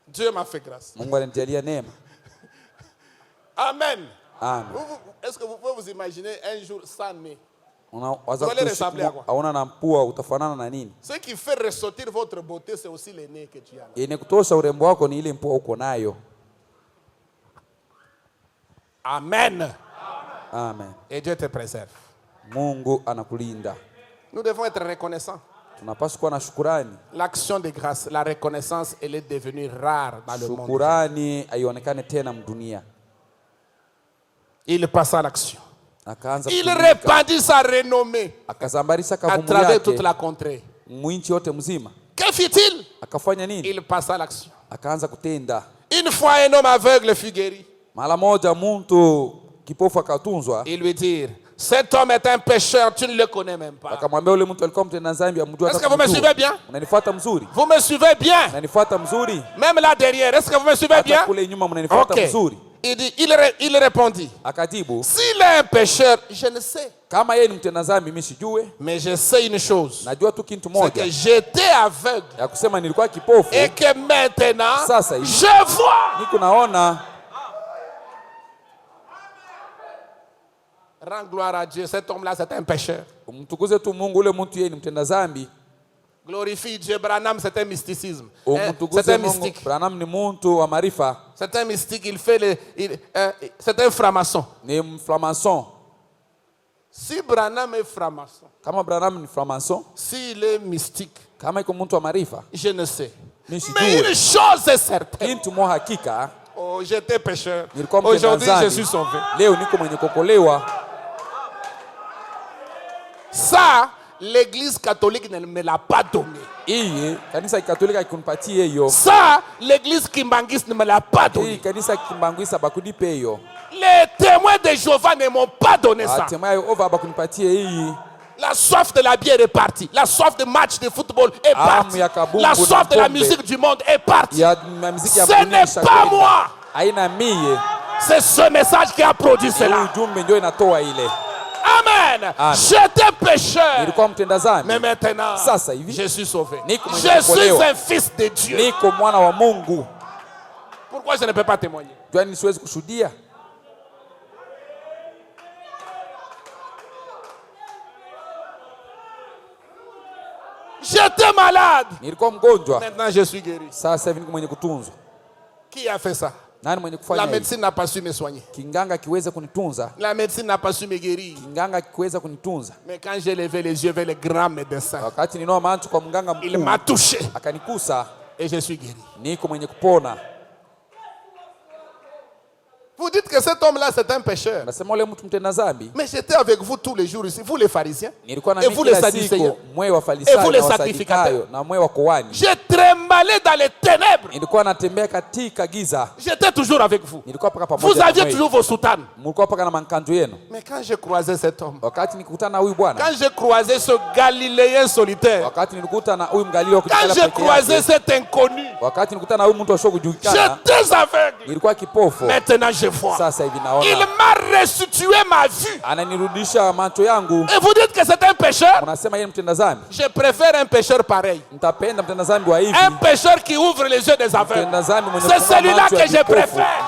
Dieu m'a fait grâce. Mungu alinijalia neema. Amen. Amen. Est-ce que vous pouvez vous imaginer un jour sans nez? Vous allez ressembler à quoi? Ce qui fait ressortir votre beauté, c'est aussi les nez que tu as. Amen. Amen. Et Dieu te préserve. Mungu anakulinda. Nous devons être reconnaissants. Tunapaswa kuwa na shukrani. L'action de grâce, la reconnaissance, elle est devenue rare dans le monde. Shukrani haionekane tena mdunia. Il passa à l'action. Il répandit sa renommée à travers toute la contrée. Que fit-il? Il passa à l'action. Une fois un homme aveugle fut guéri. Il lui dit, cet homme est un pécheur, tu ne le connais même pas. Est-ce que vous me suivez bien? Vous me suivez bien? Même là derrière, est-ce que vous me suivez bien? Ok. Il dit, il répondit, s'il est un pécheur, je ne sais. Mais je sais une chose, c'est que j'étais aveugle et que maintenant, je vois. Rends gloire à Dieu, cet homme-là, c'est un pécheur. Glorifie Dieu. Branham, c'est un mysticisme. C'est un mystique. C'est un mystique, il fait c'est un franc-maçon. Si Branham est franc-maçon, s'il est mystique, je ne sais. Mais une chose est certaine. Oh, j'étais pécheur. Aujourd'hui, je suis sauvé. Ça, l'Église catholique ne me l'a pas donné. Ça, l'Église kimbangiste ne me l'a pas donné. Les témoins de Jéhovah ne m'ont pas donné ça. La soif de la bière est partie. La soif de match de football est partie. La soif de la musique du monde est partie. Ce n'est pas moi. C'est ce message qui a produit cela. Amen. J'étais pécheur. Mais maintenant, je suis sauvé. Je suis un fils de Dieu. Pourquoi je ne peux pas témoigner? J'étais malade. Maintenant, je suis guéri. Qui a fait ça? La médecine n'a pas su me soigner. La médecine n'a pas su me guérir. Mais quand j'ai levé les yeux vers le grand médecin, il m'a touché et je suis guéri. Vous dites que cet homme-là, c'est un pécheur. Mais j'étais avec vous tous les jours ici, vous les pharisiens, et vous les sadducéens, et vous les sacrificateurs. J'ai tremblé dans les ténèbres. J'étais toujours avec vous. Vous aviez toujours vos soutanes. Mais quand j'ai croisé cet homme, quand j'ai croisé ce Galiléen solitaire, quand j'ai croisé cet inconnu, j'étais aveugle. Maintenant je vois. Il m'a restitué ma vue. Et vous dites que c'est un pécheur? Je préfère un pécheur pareil. Un pécheur qui ouvre les yeux des aveugles. C'est celui-là que je préfère.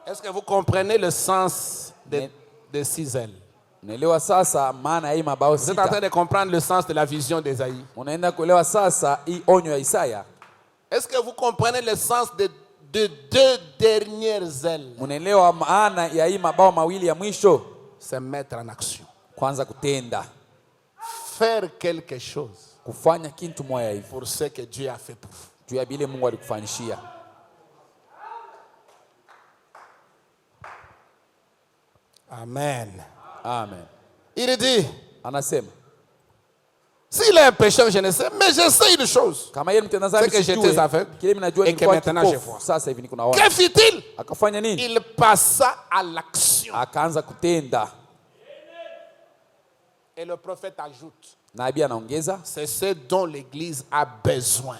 Est-ce que vous comprenez le sens de 6 ailes? Vous êtes en train de comprendre le sens de la vision d'Ésaïe? Est-ce que vous comprenez le sens de 2 dernières ailes? C'est mettre en action. Faire quelque chose pour ce que Dieu a fait pour vous. Amen. Amen. Il dit, s'il est un pécheur, je ne sais, mais je sais une chose, c'est que j'étais aveugle et que maintenant je vois. Que fit-il? Il passa à l'action. Et le prophète ajoute, c'est ce dont l'Église a besoin.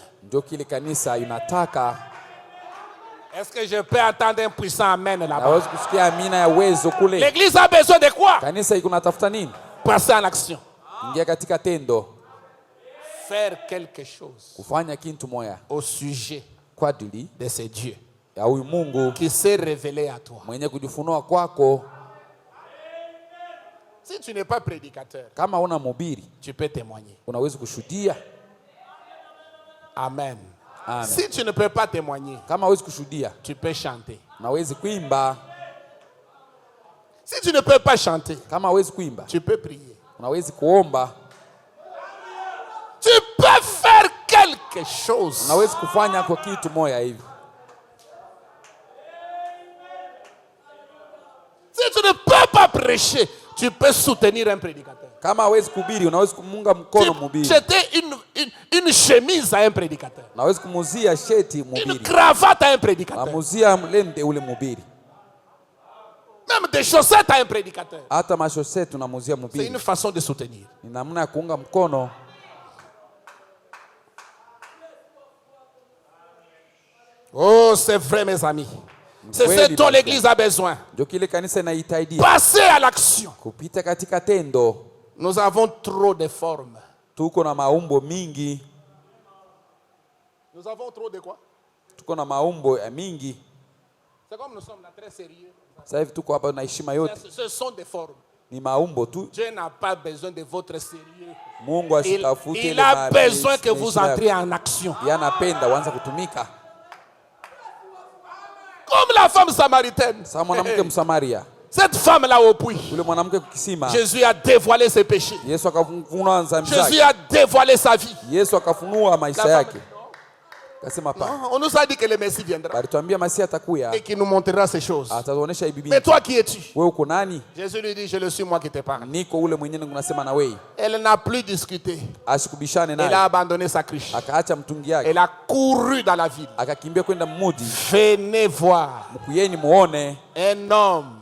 Est-ce que je peux entendre un puissant amen là-bas? Naweza kusikia amina ya uwezo kule. L'église a besoin de quoi? Kanisa iko natafuta nini? Passer en action. Ingia katika tendo. Faire quelque chose. Kufanya kitu moya. Au sujet kwa ajili de ce Dieu. Ya huyu Mungu qui s'est révélé à toi. Mwenye kujifunua kwako. Si tu n'es pas prédicateur, kama una mhubiri, tu peux témoigner. Unaweza kushuhudia. Amen. Amen. Si tu ne peux pas témoigner, kama huwezi kushuhudia, tu peux chanter. Unaweza kuimba. Si tu ne peux pas chanter, kama huwezi kuimba, tu peux prier. Unaweza kuomba. Tu peux faire quelque chose. Unaweza kufanya kwa kitu moja hivi. Si tu ne peux pas prêcher, tu peux soutenir un prédicateur. Kama hawezi kuhubiri, unaweza kumunga mkono mhubiri. Jeter une chemise à un prédicateur. Unaweza kumuzia sheti mhubiri. Une cravate à un prédicateur. Amuzia mlende ule mhubiri. Même des chaussettes à un prédicateur. Hata mashoseti unamuzia mhubiri. C'est une façon de soutenir. Ni namna ya kuunga mkono. Oh, c'est vrai mes amis. C'est ce dont l'église a besoin. Passer à l'action. Nous avons trop de formes. Tuko na maumbo mingi. Nous avons trop de quoi? Tuko na maumbo ya mingi. C'est comme nous sommes là très sérieux. Sasa hivi tuko hapa na heshima yote. Ce sont des formes. Ni maumbo tu. Dieu n'a pas besoin de votre sérieux. Mungu asitafute il a besoin que vous entriez en action. Yanapenda uanze kutumika. Comme la femme samaritaine. Cette femme-là au puits. Jésus a dévoilé ses péchés. Jésus a dévoilé sa vie. Non, on nous a dit que le Messie viendra et qu'il nous montrera ces choses. Mais toi qui es-tu? Jésus lui dit, je le suis moi qui te parle. Elle n'a plus discuté. Elle a abandonné sa cruche. Elle a couru dans la ville. Venez voir un homme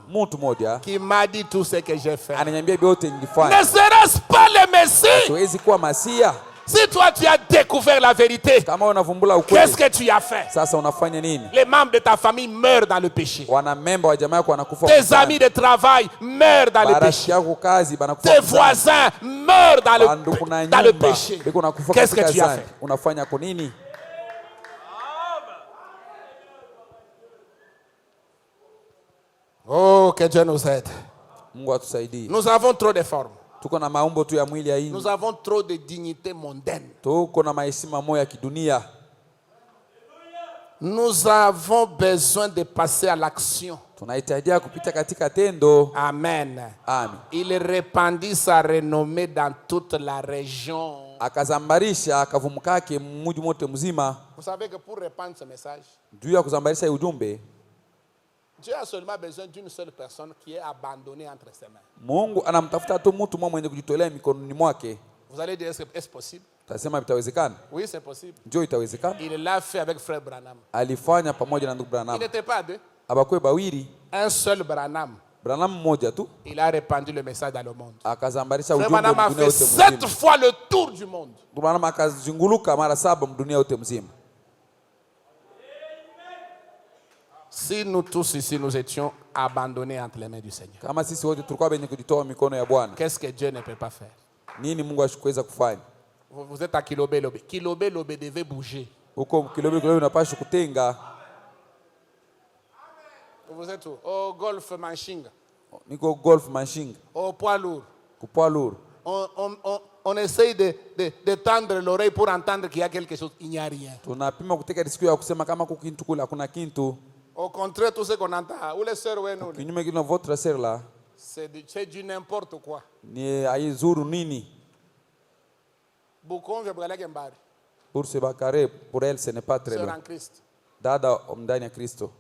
qui m'a dit tout ce que j'ai fait. Ne serait-ce pas le Messie? Si toi tu as découvert la vérité, qu'est-ce que tu as fait? Les membres de ta famille meurent dans le péché. Tes amis de travail meurent dans le péché. Tes voisins meurent dans le péché. Qu'est-ce que tu as fait? Oh, que Dieu nous aide. Nous avons trop de formes. Nous avons trop de dignité mondaine. Nous avons besoin de passer à l'action. Amen. Il répandit sa renommée dans toute la région. Vous savez que pour répandre ce message, Dieu a seulement besoin d'une seule personne qui est abandonnée entre ses mains. Vous allez dire, est-ce possible? Oui, c'est possible. Il l'a fait avec frère Branham. Il n'était pas deux. Un seul Branham. Il a répandu le message dans le monde. Frère Branham a fait 7 fois le tour du monde. Si nous tous ici, nous étions abandonnés entre les mains du Seigneur, qu'est-ce que Dieu ne peut pas faire? Vous êtes à Kilobé-Lobé. Kilobé-Lobé devait bouger. Vous êtes où? Au Golf Manchinga. Au poids lourd. On essaye de tendre l'oreille pour entendre qu'il y a quelque chose. Il n'y a rien. Au contraire, tout ce qu'on entend, où les sœurs, votre sœur là, c'est du n'importe quoi. Pour se bakare, pour elle, ce n'est pas très loin. Dada omdani ya Kristo.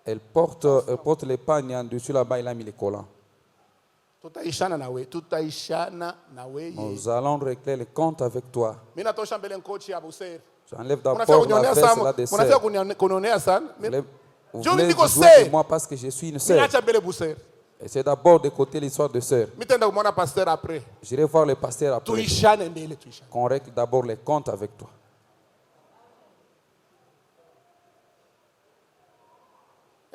Elle porte les pagnes en dessus là-bas, il a mis les collants. Nous allons régler les comptes avec toi. J'enlève d'abord la veste là des sœurs. Vous voulez jouer de moi parce que je suis une sœur. Essayez d'abord d'écouter l'histoire de sœur. J'irai voir le pasteur après. Qu'on règle d'abord les comptes avec toi.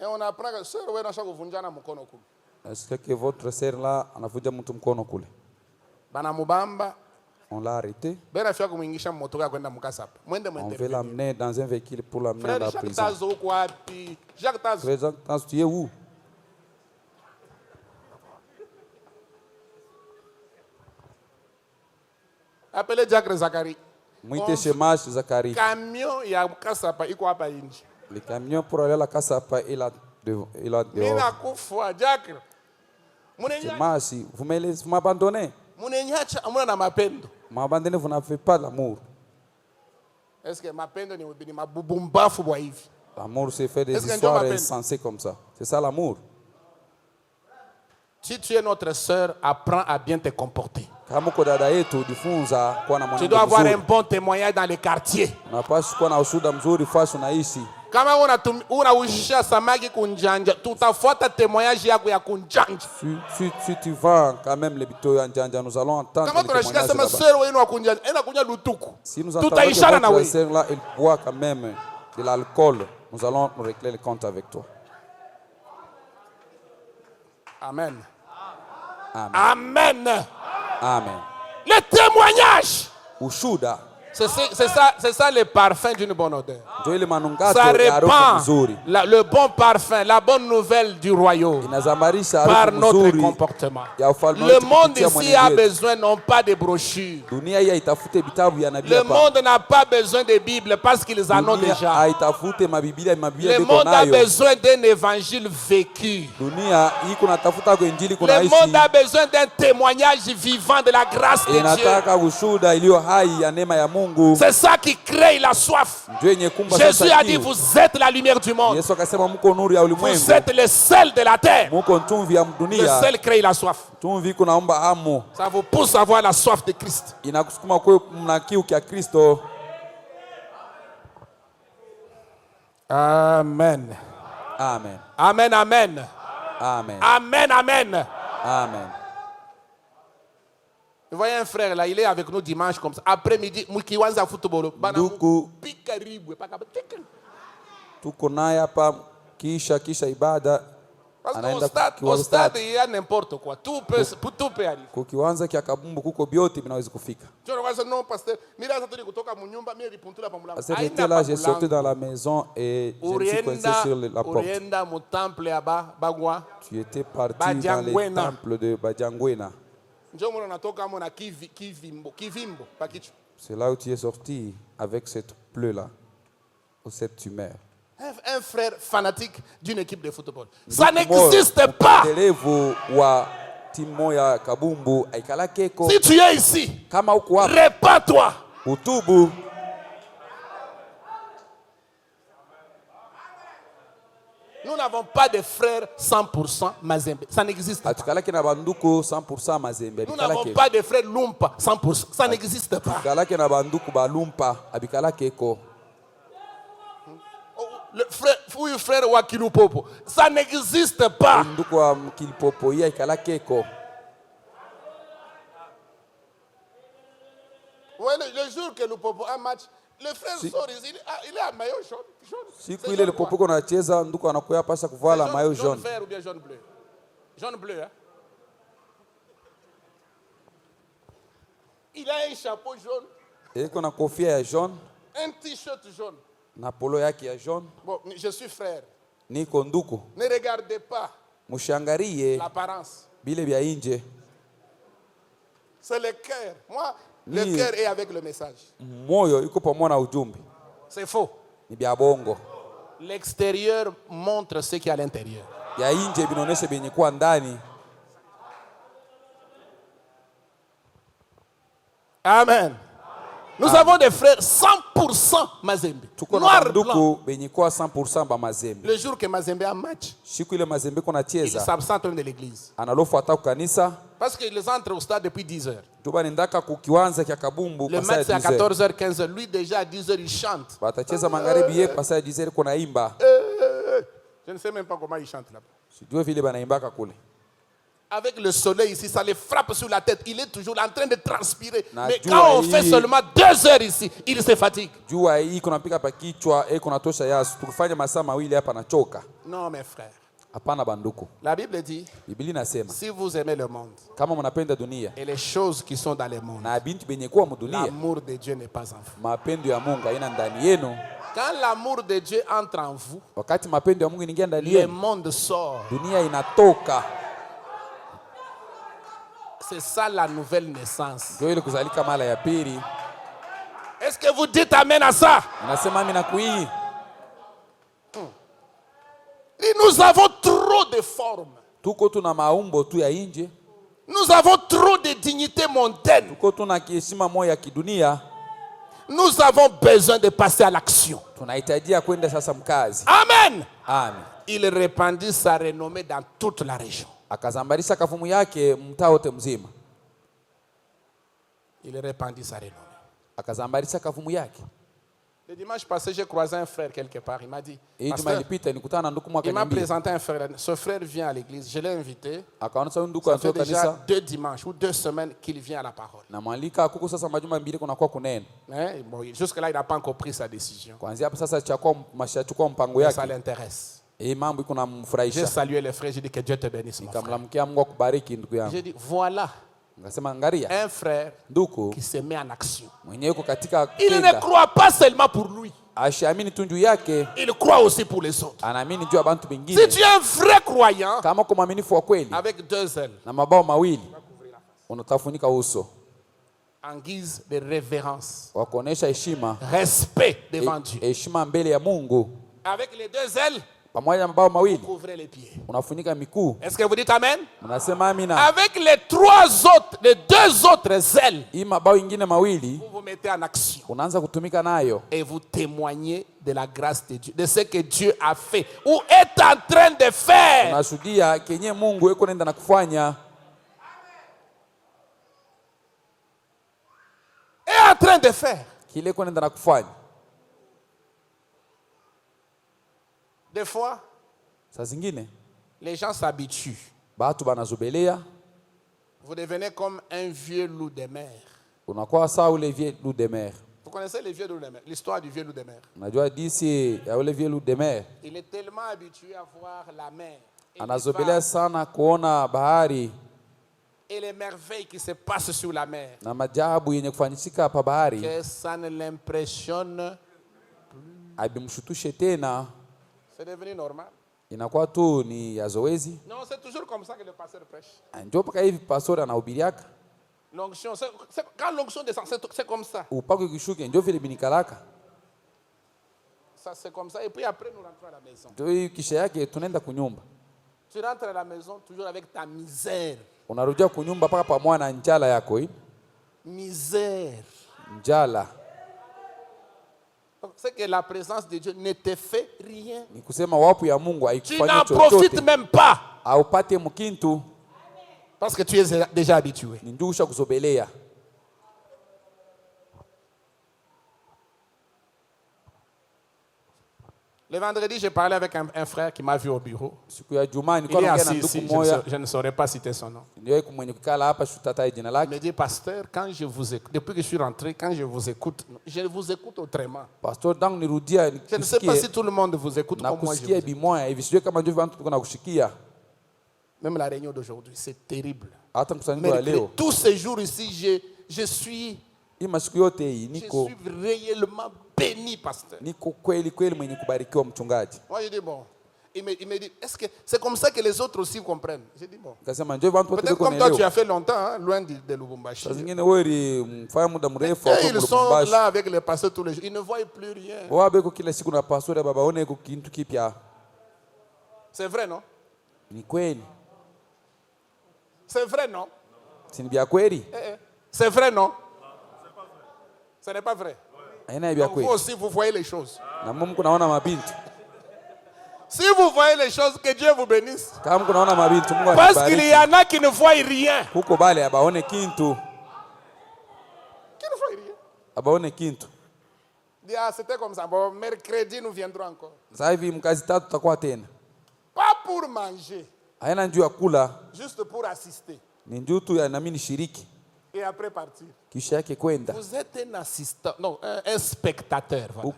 Et on apprend que sœur wewe unasha kuvunjana mkono kule. Est-ce que votre sœur là anavunja mtu mkono kule? Bana mubamba. On l'a arrêté. On veut l'amener dans un véhicule pour l'amener à la prison. Jacques Tazo. Frère Jacques Tazo, tu es où? Appelez Jacques Zakari. Mwite Shemash Zakari. Camion ya Kasapa iko hapa nje. Le camion pour aller à la Kasapa il a dehors. Mina kufa Jacques. Shemash, vous m'abandonnez. Munenyacha amuna na mapendo. M'abandonnez, vous n'avez pas l'amour. Est-ce que mapendo ni mabubumbafu bwa hivi? L'amour se fait des histoires insensées comme ça. C'est ça l'amour. Si tu es notre sœur, apprends à bien te comporter. Tu dois avoir un bon témoignage dans les quartiers. Kama unaujisha samaki kunjanja, tutafuata témoignage yako ya kunjanja. Si tu vends quand même les bito ya njanja, nous allons entendre les témoignages là-bas. Si nous entendons que votre sœur là, elle boit quand même de l'alcool, nous allons nous régler le compte avec toi. Amen. Amen. Amen. Amen. Le témoignage. Ushuda. C'est ça le parfum d'une bonne odeur. Ça répand le bon parfum, la bonne nouvelle du royaume par notre comportement. Le monde ici a besoin non pas de brochures. Le monde n'a pas besoin de Bible parce qu'ils en ont déjà. Le monde a besoin d'un évangile vécu. Le monde a besoin d'un témoignage vivant de la grâce de Dieu. C'est ça qui crée la soif. Jésus a dit, vous êtes la lumière du monde. Vous êtes le sel de la terre. Le sel crée la soif. Ça vous pousse à avoir la soif de Christ. Amen. Amen. Amen, amen. Amen. Amen, amen. Amen. Vous voyez un frère là, il est avec nous dimanche comme ça. Après-midi, Mukiwanza football. Tuko naye hapa kisha ibada. Parce qu'au stade, il y a n'importe quoi. Tout peut arriver. Kwa kiwanja kia kabumbu kuko byote vinaweza kufika. Non, pasteur. J'étais là, j'ai sorti dans la maison et je me suis coincé sur la porte. Tu étais parti dans le temple de Badiangwena. C'est là où tu es sorti avec cette plaie-là, ou cette tumeur. Un frère fanatique d'une équipe de football. Ça n'existe pas. Si tu es ici, répands-toi. Nous n'avons pas de frères 100% Mazembe. Ça n'existe pas. Nous n'avons pas de frères Lumpa 100%. Ça n'existe pas. Le frère Wakilupopo. Ça n'existe pas. Ouais, le jour que Lupopo a un match, le frère sort, il est à maillot jaune. Siku ile Lupopo anacheza nduko anakuya pasa kuvala maillot jaune. Jaune vert ou bien jaune bleu? Jaune bleu, hein? Il a un chapeau jaune. Et qu'on a kofia jaune. Un t-shirt jaune. Na polo yake ya jaune. Bon, je suis frère. Niko nduko. Ne regardez pas l'apparence. Bile bya inje. C'est le cœur. Moi, le cœur est avec le message. Moyo iko pamoja na ujumbe. C'est faux. Ni bya bongo. L'extérieur montre ce qu'il y a à l'intérieur. Ya inje binaonesha benye kwa ndani. Amen. Nous avons des frères 100% Mazembe. Noir blanc. Le jour que Mazembe a un match, il s'absente de l'église. Parce qu'ils entrent au stade depuis 10 heures. Le match c'est à 14h, 15h. Lui déjà à 10h il chante. Je ne sais même pas comment il chante là-bas. avec le soleil ici, ça les frappe sur la tête. Il est toujours en train de transpirer. Mais quand on fait seulement 2 heures ici, il se fatigue. Non, mes frères. La Bible dit, si vous aimez le monde et les choses qui sont dans le monde, l'amour de Dieu n'est pas en vous. Quand l'amour de Dieu entre en vous, le monde sort. C'est ça la nouvelle naissance. Est-ce que vous dites amen à ça? Et nous avons trop de formes. Nous avons trop de dignité mondaine. Nous avons besoin de passer à l'action. Amen. Amen. Il répandit sa renommée dans toute la région. Il répandit sa renommée. Le dimanche passé, j'ai croisé un frère quelque part. Il m'a dit, il m'a présenté un frère. Ce frère vient à l'église. Je l'ai invité. Ça fait déjà 2 dimanches ou 2 semaines qu'il vient à la parole. Mais bon, jusque-là, il n'a pas encore pris sa décision. Mais ça l'intéresse. J'ai salué le frère. J'ai dit que Dieu te bénisse, mon frère. J'ai dit, voilà un frère qui se met en action. Il ne croit pas seulement pour lui. Il croit aussi pour les autres. Si tu es un vrai croyant, avec 2 ailes, en guise de révérence, respect devant Dieu, avec les 2 ailes, vous couvrez les pieds. Est-ce que vous dites amen? Avec les 2 autres ailes, vous vous mettez en action. Et vous témoignez de la grâce de Dieu, de ce que Dieu a fait ou est en train de faire. Est en train de faire. Des fois, les gens s'habituent. Vous devenez comme un vieux loup de mer. Vous connaissez les vieux loups de mer, l'histoire du vieux loup de mer. Il est tellement habitué à voir la mer et les merveilles qui se passent sur la mer que ça ne l'impressionne plus. C'est devenu normal. Non, c'est toujours comme ça que le pasteur prêche. L'onction, quand l'onction descend, c'est comme ça. Ça, c'est comme ça. Et puis après, nous rentrons à la maison. Tu rentres à la maison toujours avec ta misère. Misère. C'est que la présence de Dieu ne te fait rien. Tu n'en profites même pas. Parce que tu es déjà habitué. Le vendredi, j'ai parlé avec un frère qui m'a vu au bureau. Il est assis ici, je ne saurais pas citer son nom. Il me dit, pasteur, quand je vous écoute, depuis que je suis rentré, quand je vous écoute autrement. Je ne sais pas si tout le monde vous écoute comme moi je vous écoute. Même la réunion d'aujourd'hui, c'est terrible. Mais tous ces jours ici, je suis réellement béni, pasteur. Moi, je dis, bon. Il me dit, est-ce que c'est comme ça que les autres aussi comprennent? J'ai dit, bon. Peut-être comme toi, tu as fait longtemps, hein, loin de Lubumbashi. Et ils sont là avec les pasteurs tous les jours. Ils ne voient plus rien. C'est vrai, non? C'est vrai, non? C'est vrai, non? Ce n'est pas vrai. Donc vous aussi, vous voyez les choses. Si vous voyez les choses, que Dieu vous bénisse. Parce qu'il y en a qui ne voient rien. Qui ne voient rien. Dis, ah, c'était comme ça. Bon, mercredi, nous viendrons encore. Pas pour manger. haina njoo ya kula, juste pour assister. Ni njoo tu ya nami nishiriki. Et après partir. Kisha yake kwenda. Vous êtes un assistant, non, un spectateur. Voilà.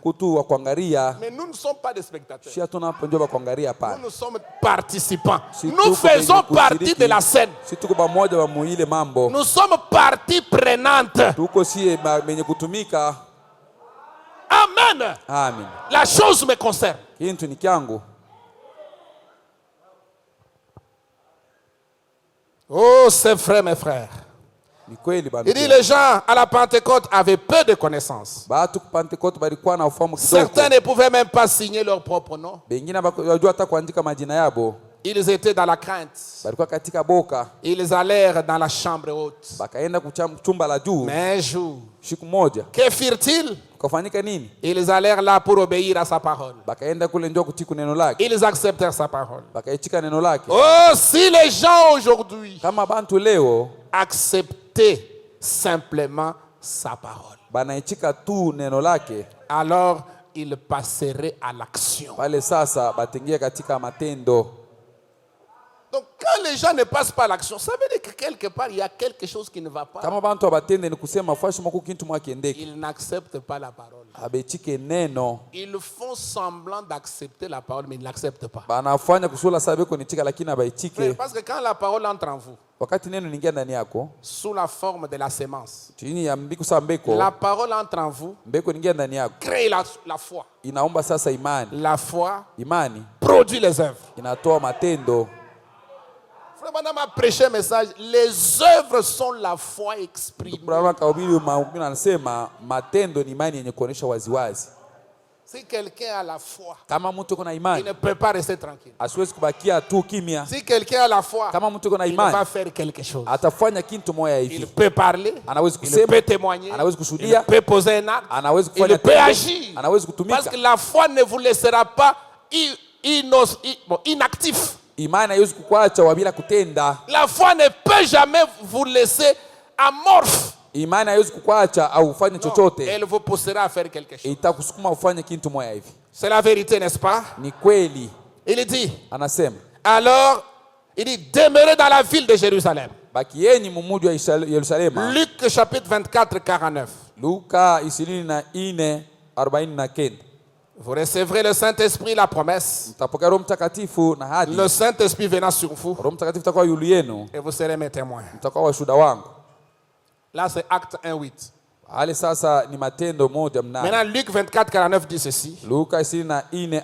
Mais nous ne sommes pas des spectateurs. Nous sommes participants. Nous faisons partie de la scène. Nous sommes partie prenante. Amen. Amen. La chose me concerne. Oh, c'est frère, mes frères. Il dit les gens à la Pentecôte avaient peu de connaissances. Certains ne pouvaient même pas signer leur propre nom. Ils étaient dans la crainte. Ils allèrent dans la chambre haute. Mais un jour, que firent-ils? Ils allèrent là pour obéir à sa parole. Ils acceptèrent sa parole. Oh, si les gens aujourd'hui acceptaient simplement sa parole, alors ils passeraient à l'action. Donc quand les gens ne passent pas à l'action, ça veut dire que quelque part il y a quelque chose qui ne va pas. Ils n'acceptent pas la parole. Ils font semblant d'accepter la parole, mais ils ne l'acceptent pas. Parce que quand la parole entre en vous, sous la forme de la sémence, la parole entre en vous, crée la foi. La foi produit les œuvres. Madame a prêché un message. Les œuvres sont la foi exprimée. Si quelqu'un a la foi, il ne peut pas rester tranquille. Si quelqu'un a la foi, il va faire quelque chose. Il peut parler, il peut témoigner, il peut poser un acte, il peut agir. Parce que la foi ne vous laissera pas inactif. La foi ne peut jamais vous laisser amorphe. Non, elle vous poussera à faire quelque chose. C'est la vérité, n'est-ce pas? Il dit, alors, il dit, demeurez dans la ville de Jérusalem. Luc chapitre 24, 49. Vous recevrez le Saint-Esprit, la promesse. Le Saint-Esprit viendra sur vous. Et vous serez mes témoins. Là, c'est Acte 1:8. Maintenant, Luc 24, 49 dit ceci.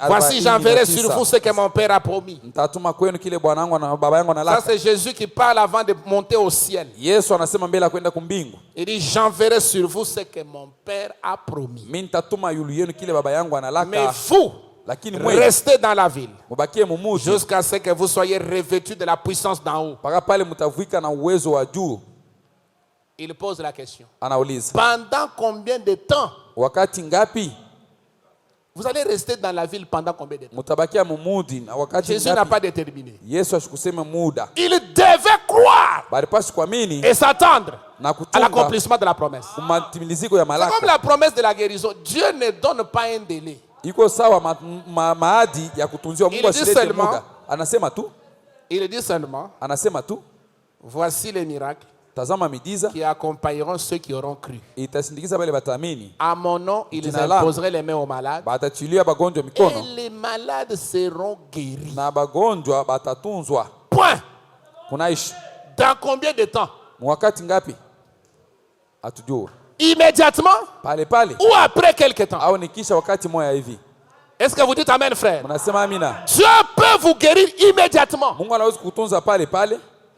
Voici, j'enverrai sur vous ce que mon Père a promis. Ça, c'est Jésus qui parle avant de monter au ciel. Il dit, j'enverrai sur vous ce que mon Père a promis. Mais vous, restez dans la ville jusqu'à ce que vous soyez revêtus de la puissance d'en haut. Il pose la question. Pendant combien de temps? Vous allez rester dans la ville pendant combien de temps? Jésus n'a pas déterminé. Il devait croire et s'attendre à l'accomplissement de la promesse. C'est comme la promesse de la guérison. Dieu ne donne pas un délai. Il dit seulement, voici les miracles qui accompagneront ceux qui auront cru. À mon nom, ils imposeraient les mains aux malades et les malades seront guéris. Point. Dans combien de temps? Immédiatement ou après quelque temps? Est-ce que vous dites amen, frère? Dieu peut vous guérir immédiatement.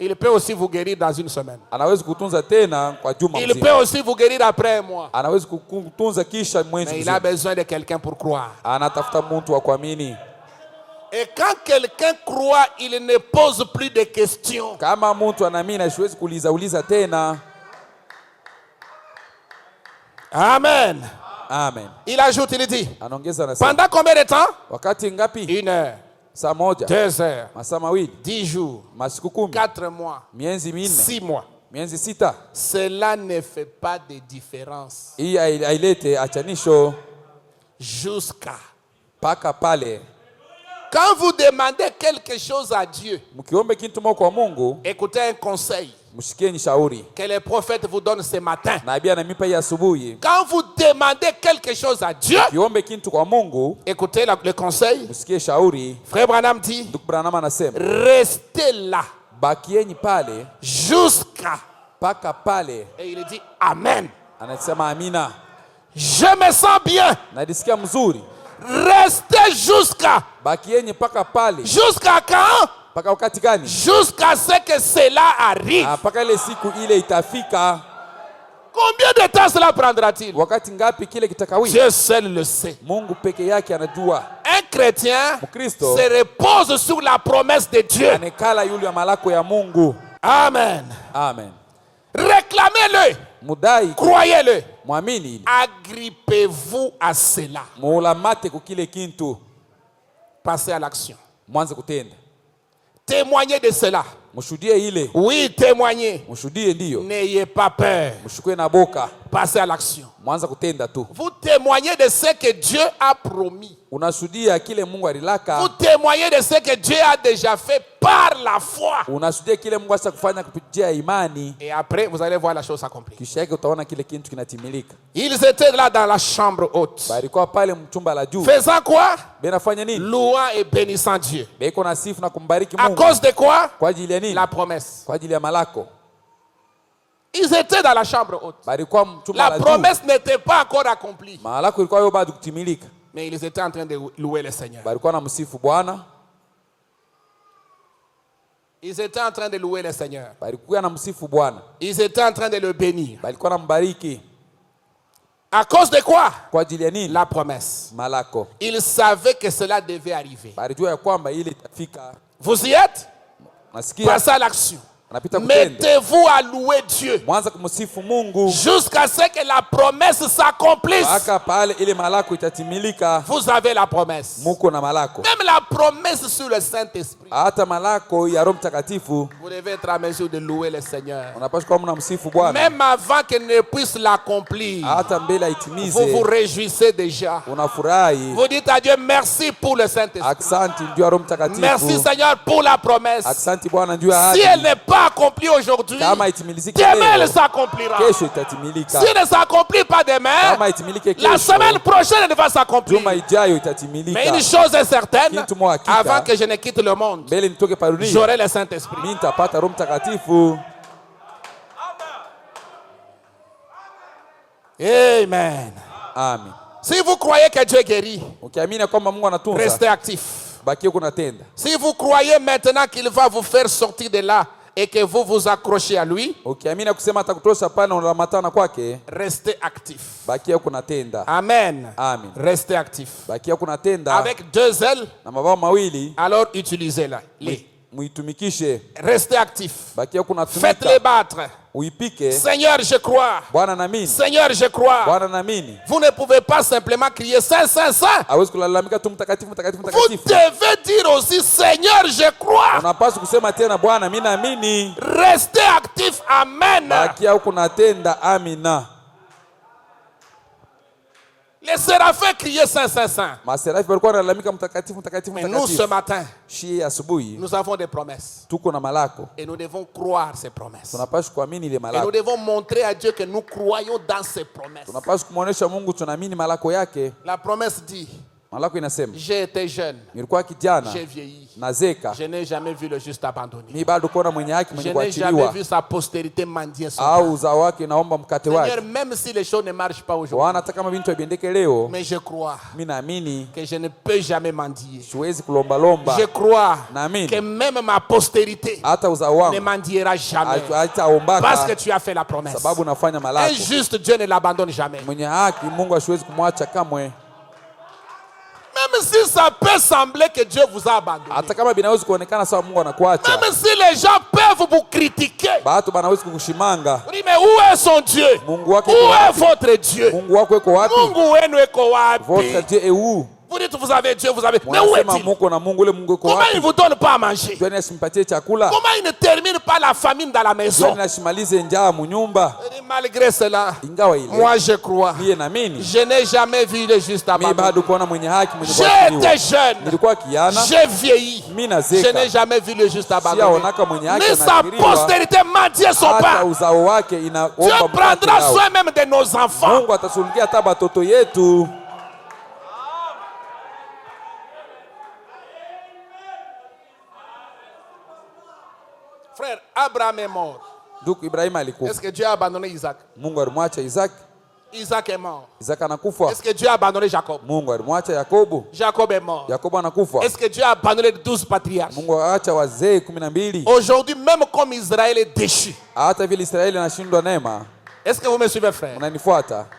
Il peut aussi vous guérir dans une semaine. Il peut aussi vous guérir après un mois. Mais il a besoin de quelqu'un pour croire. Et quand quelqu'un croit, il ne pose plus de questions. Amen. Amen. Il ajoute, il dit, pendant combien de temps? 1 heure. 2 heures, 10 jours, 4 mois, 6 mois. Cela ne fait pas de différence. Jusqu'à Quand vous demandez quelque chose à Dieu, mkiombe kitu kwa Mungu, écoutez un conseil mshikieni shauri que les prophètes vous donnent ce matin. Nabii ananipa hii asubuhi. Quand vous demandez quelque chose à Dieu, mkiombe kitu kwa Mungu, écoutez le conseil. Msikie shauri. Frère Branham dit, Ndugu Branham anasema, restez là, bakieni pale jusqu'à, paka pale. Et il dit amen. Anasema amina. Je me sens bien. Najisikia mzuri. Restez jusqu'à. Bakieni paka pale. Jusqu'à quand? Paka wakati gani? Jusqu'à ce que cela arrive. Paka ile siku ile itafika. Combien de temps cela prendra-t-il? Wakati ngapi kile kitakawia? Dieu seul le sait. Mungu peke yake anajua. Un chrétien Mkristo se repose sur la promesse de Dieu. Anekala yule ya malako ya Mungu. Amen. Amen. Réclamez-le. Mudai. Croyez-le. Muamini. Agrippez-vous à cela. Muulamate kukile kintu. Passez à l'action. Mwanze kutenda. Témoignez de cela. Mshuhudie ile. Oui, témoignez. Mshuhudie ndio. N'ayez pas peur. Mshukue na boka. Passez à l'action. Mwanza kutenda tu. Vous témoignez de ce que Dieu a promis. Unashuhudia kile Mungu alilaka. Vous témoignez de ce que Dieu a déjà fait par la foi. Unashuhudia kile Mungu ashakufanya kupitia imani. Et après vous allez voir la chose s'accomplir. Kisha yake utaona kile kitu kinatimilika. Ils étaient là dans la chambre haute. Balikuwa pale mchumba la juu. Faisant quoi? Benafanya nini? Louant et bénissant Dieu. Beko na sifu na kumbariki Mungu. À cause de quoi? Kwa ajili ya nini? La promesse. Kwa ajili ya malako. Ils étaient dans la chambre haute. La promesse n'était pas encore accomplie. Mais ils étaient en train de louer le Seigneur. Ils étaient en train de louer le Seigneur. Ils étaient en train de le bénir. À cause de quoi? La promesse. Ils savaient que cela devait arriver. Vous y êtes? Passez à l'action. Mettez-vous à louer Dieu jusqu'à ce que la promesse s'accomplisse. Vous avez la promesse. Même la promesse sur le Saint-Esprit. Vous devez être à mesure de louer le Seigneur. Même avant qu'il ne puisse l'accomplir, vous vous réjouissez déjà. Vous dites à Dieu merci pour le Saint-Esprit. Merci Seigneur pour la promesse. Si elle n'est pas accompli aujourd'hui, demain elle s'accomplira. Si elle ne s'accomplit pas demain, la semaine prochaine elle va s'accomplir. Mais une chose est certaine, avant que je ne quitte le monde, j'aurai le Saint-Esprit. Amen. Amen. Si vous croyez que Dieu guérit, restez actif. Si vous croyez maintenant qu'il va vous faire sortir de là et que vous vous accrochez à lui, restez actif. Amen. Amen. Restez actif. Avec deux ailes, alors utilisez-la. Restez actif. Faites-les battre. Seigneur, je crois. Seigneur, je crois. Vous ne pouvez pas simplement crier Saint, Saint, Saint. Vous devez dire aussi Seigneur, je crois. Restez actif. Amen. Les séraphins criaient Saint, Saint, Saint. Mais nous, ce matin, nous avons des promesses. Et nous devons croire ces promesses. Et nous devons montrer à Dieu que nous croyons dans ces promesses. La promesse dit, j'ai été jeune, j'ai vieilli, je n'ai jamais vu le juste abandonné, je n'ai jamais vu sa postérité mendier son pain. Seigneur, même si les choses ne marchent pas aujourd'hui, mais je crois que je ne peux jamais mendier. Je crois que même ma postérité ne mendiera jamais, parce que tu as fait la promesse. Un juste Dieu ne l'abandonne jamais. Même si ça peut sembler que Dieu vous a abandonné, même si les gens peuvent vous critiquer, vous dites, mais où est son Dieu? Où est votre Dieu? Vous dites vous avez Dieu, vous avez. Mais où est-il? Comment il ne vous donne pas à manger? Comment il ne termine pas la famine dans la maison? Malgré cela, moi je crois. Je n'ai jamais vu le juste abandonné. J'ai été jeune, j'ai vieilli. Je n'ai jamais vu le juste abandonné. Ni sa postérité mendier son pain. Dieu prendra soin même de nos enfants. Frère, Abraham est mort. Est-ce que Dieu a abandonné Isaac? Isaac est mort. Est-ce que Dieu a abandonné Jacob? Jacob est mort. Est-ce que Dieu a abandonné les 12 patriarches? Aujourd'hui, même comme Israël est déchu. Est-ce que vous me suivez, frère?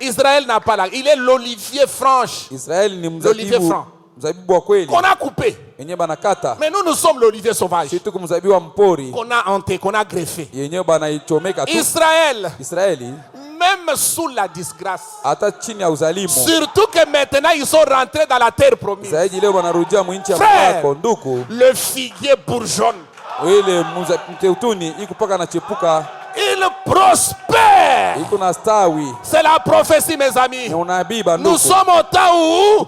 Israël n'a pas la... Il est l'olivier franche. L'olivier franc. Qu'on a coupé. Mais nous sommes l'olivier sauvage. Qu'on a hanté, qu'on a greffé. Israël, même sous la disgrâce, surtout que maintenant ils sont rentrés dans la terre promise. Frère, le figuier bourgeonne. Il prospère. C'est la prophétie, mes amis. Nous sommes au temps où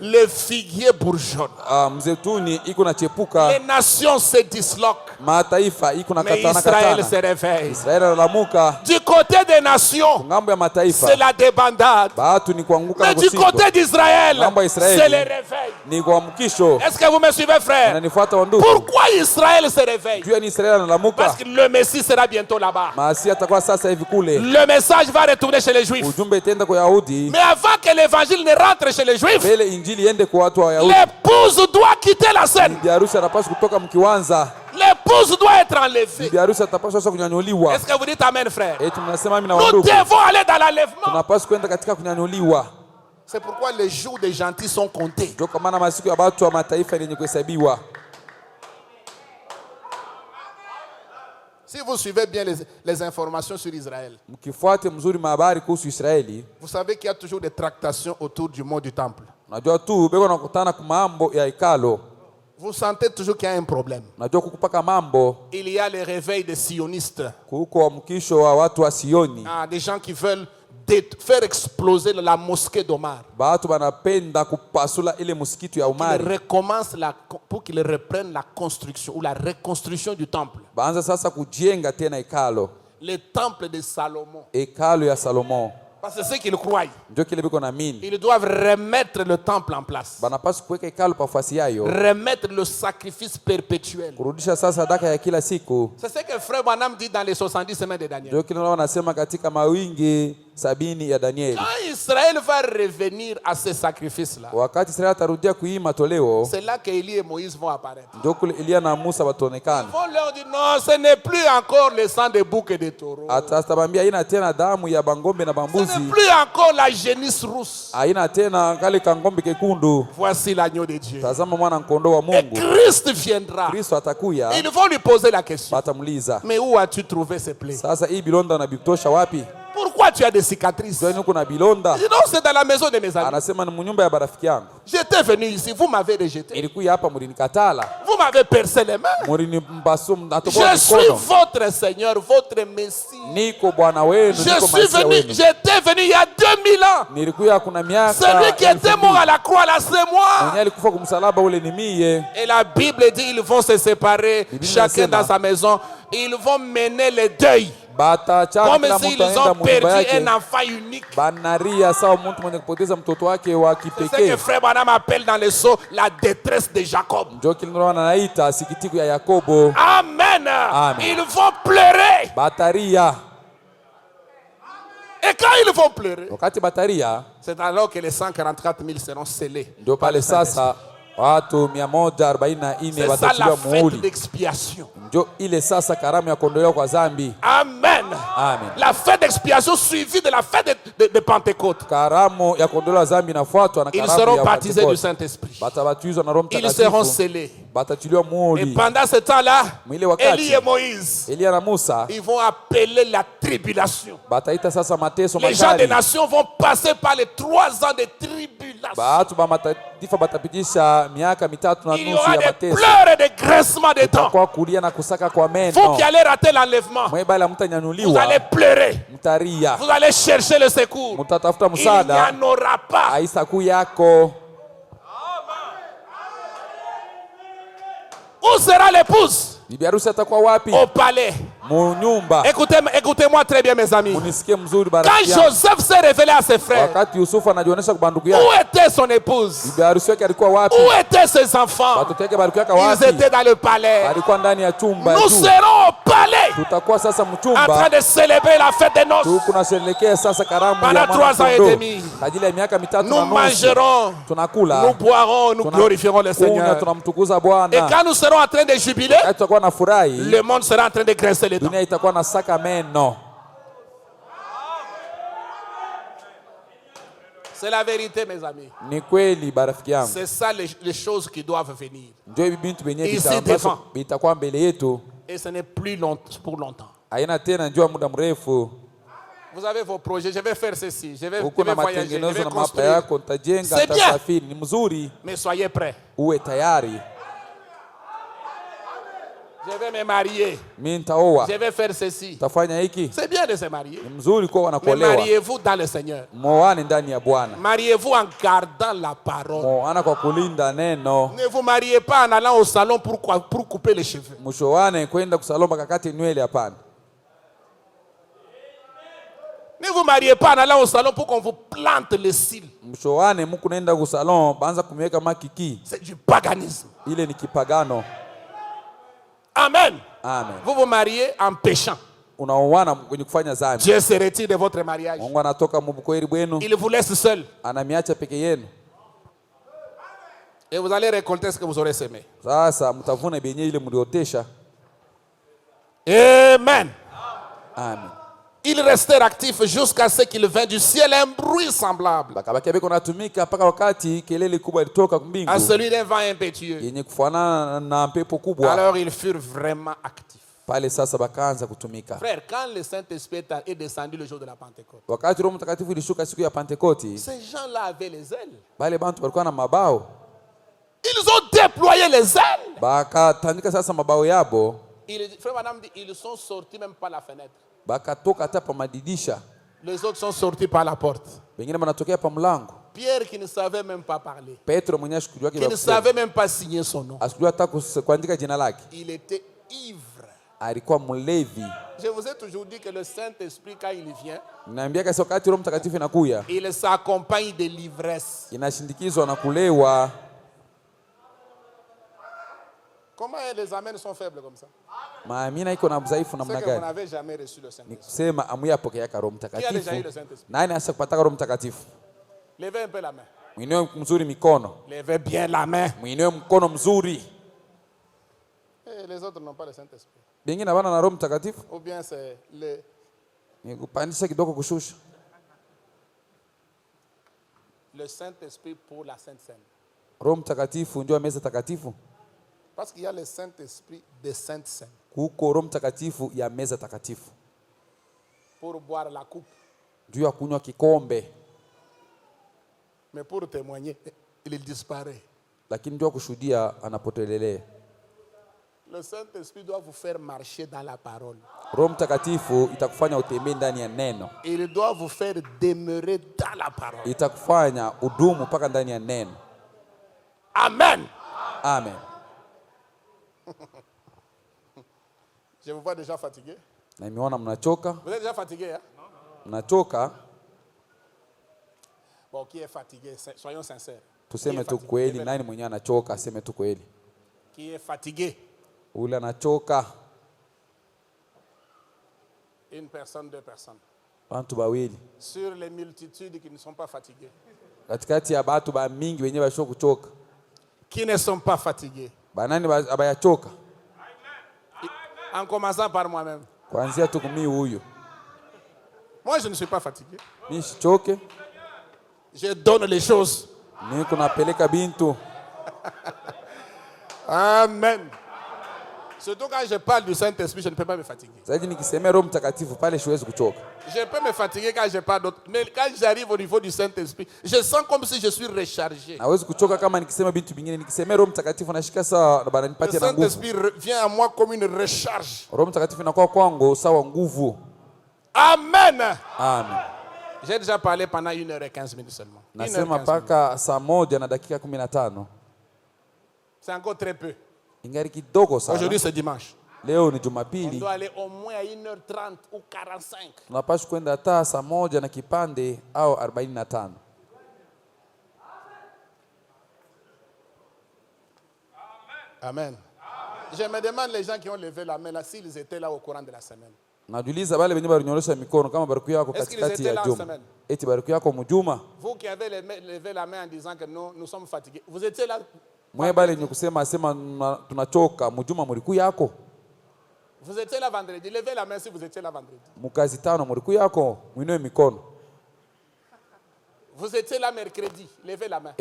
le figuier bourgeonne. Les nations se disloquent. Mais Israël se réveille. Du côté des nations, c'est la débandade. Mais du côté d'Israël, c'est le réveil. Est-ce que vous me suivez, frère? Pourquoi Israël se réveille? Parce que le Messie sera bientôt là-bas. Le message va retourner chez les Juifs. Mais avant que l'évangile ne rentre chez les Juifs, l'épouse doit quitter la scène. L'épouse doit être enlevée. Est-ce que vous dites amen, frère? Nous devons aller dans l'enlèvement. C'est pourquoi les jours des gentils sont comptés. Si vous suivez bien les informations sur Israël, vous savez qu'il y a toujours des tractations autour du mot du temple. Vous sentez toujours qu'il y a un problème. Il y a les réveils des sionistes. Des gens qui veulent faire exploser la mosquée d'Omar. Pour qu'ils reprennent la construction ou la reconstruction du temple. Le temple de Salomon. Parce que c'est ce qu'ils croient. Ils doivent remettre le temple en place. Remettre le sacrifice perpétuel. C'est ce que Frère Branham dit dans les 70 semaines de Daniel. Quand Israël va revenir à ce sacrifice-là, c'est là qu'Élie et Moïse vont apparaître. Ils vont leur dire non, ce n'est plus encore le sang de boucs et de taureaux. Ce n'est plus encore la génisse rousse. Voici l'agneau de Dieu. Et Christ viendra. Ils vont lui poser la question. Mais où as-tu trouvé ces plaies? Pourquoi tu as des cicatrices? Non, c'est dans la maison de mes amis. J'étais venu ici, vous m'avez rejeté. Vous m'avez percé les mains. Je suis votre Seigneur, votre Messie. J'étais venu il y a 2000 ans. Celui qui était mort à la croix là, c'est moi. Et la Bible dit ils vont se séparer, chacun dans sa maison. Ils vont mener le deuil. Comme s'ils ont perdu un enfant unique. C'est ce que Frère Branham appelle dans le sceau la détresse de Jacob. Amen. Ils vont pleurer. Et quand ils vont pleurer, c'est alors que les 144 000 seront scellés. C'est ça la fête d'expiation. Amen. La fête d'expiation suivie de la fête de Pentecôte. Ils seront baptisés du Saint-Esprit. Ils seront scellés. Et pendant ce temps-là, Élie et Moïse, ils vont appeler la tribulation. Les gens des nations vont passer par les 3 ans de tribulation. tribulations. Il y aura des pleurs et des grincements de dents. Vous qui allez rater l'enlèvement, vous allez pleurer. Vous allez chercher le secours. Il n'y en aura pas. Où sera l'épouse? Au palais. Écoutez-moi très bien, mes amis. Quand Joseph s'est révélé à ses frères, où était son épouse? Où étaient ses enfants? Ils étaient dans le palais. Nous serons au palais en train de célébrer la fête des noces. Pendant 3 ans et demi, nous mangerons, nous boirons, nous glorifierons le Seigneur. Et quand nous serons en train de jubiler, le monde sera en train de grincer les dents. C'est la vérité, mes amis. C'est ça les choses qui doivent venir. Ici devant. Et ce n'est plus pour longtemps. Vous avez vos projets, je vais faire ceci, je vais voyager, je vais construire. C'est bien, mais soyez prêts. Je vais me marier. Je vais faire ceci. C'est bien de se marier. Mais mariez-vous dans le Seigneur. Mariez-vous en gardant la parole. Ne vous mariez pas en allant au salon pour couper les cheveux. Ne vous mariez pas en allant au salon pour qu'on vous plante les cils. C'est du paganisme. Amen. Amen. Vous vous mariez en péchant. Dieu se retire de votre mariage. Il vous laisse seul. Et vous allez récolter ce que vous aurez semé. Amen. Amen. Ils restèrent actifs jusqu'à ce qu'il vint du ciel un bruit semblable à celui d'un vent impétueux. Alors ils furent vraiment actifs. Frère, quand le Saint-Esprit est descendu le jour de la Pentecôte, ces gens-là avaient les ailes. Ils ont déployé les ailes. Frère madame dit, ils sont sortis même par la fenêtre. Les autres sont sortis par la porte. Pierre qui ne savait même pas parler, qui ne savait même pas signer son nom, il était ivre. Je vous ai toujours dit que le Saint-Esprit, quand il vient, il s'accompagne de l'ivresse. Comment les amens sont faibles comme ça? C'est que vous n'avez jamais reçu le Saint-Esprit. Qui a déjà eu le Saint-Esprit? Levez un peu la main. Levez bien la main. Et les autres n'ont pas le Saint-Esprit. Ou bien c'est le Saint-Esprit pour la Sainte Seine. Parce qu'il y a le Saint-Esprit des Saintes Seines. Pour boire la coupe. Mais pour témoigner, il disparaît. Le Saint-Esprit doit vous faire marcher dans la parole. Il doit vous faire demeurer dans la parole. Amen. Amen. Je vous vois déjà fatigué. Vous êtes déjà fatigué, hein? Bon, qui est fatigué? Soyons sincères. Qui est fatigué? Une personne, 2 personnes. Sur les multitudes qui ne sont pas fatiguées. Qui ne sont pas fatigués. En commençant par moi-même. Moi, je ne suis pas fatigué. Je donne les choses. Amen. Surtout quand je parle du Saint-Esprit, je ne peux pas me fatiguer. Je peux me fatiguer quand je parle d'autres. Mais quand j'arrive au niveau du Saint-Esprit, je sens comme si je suis rechargé. Le Saint-Esprit vient à moi comme une recharge. Amen. Amen. J'ai déjà parlé pendant 1h15 seulement. C'est encore très peu. Aujourd'hui c'est dimanche. On doit aller au moins à 1h30 ou 45. Amen. Je me demande les gens qui ont levé la main là s'ils étaient là au courant de la semaine. Est-ce qu'ils étaient là en semaine? Vous qui avez levé la main en disant que nous sommes fatigués, vous étiez là? Vous étiez là vendredi. Levez la main si vous étiez là vendredi. Vous étiez là mercredi. Levez la main.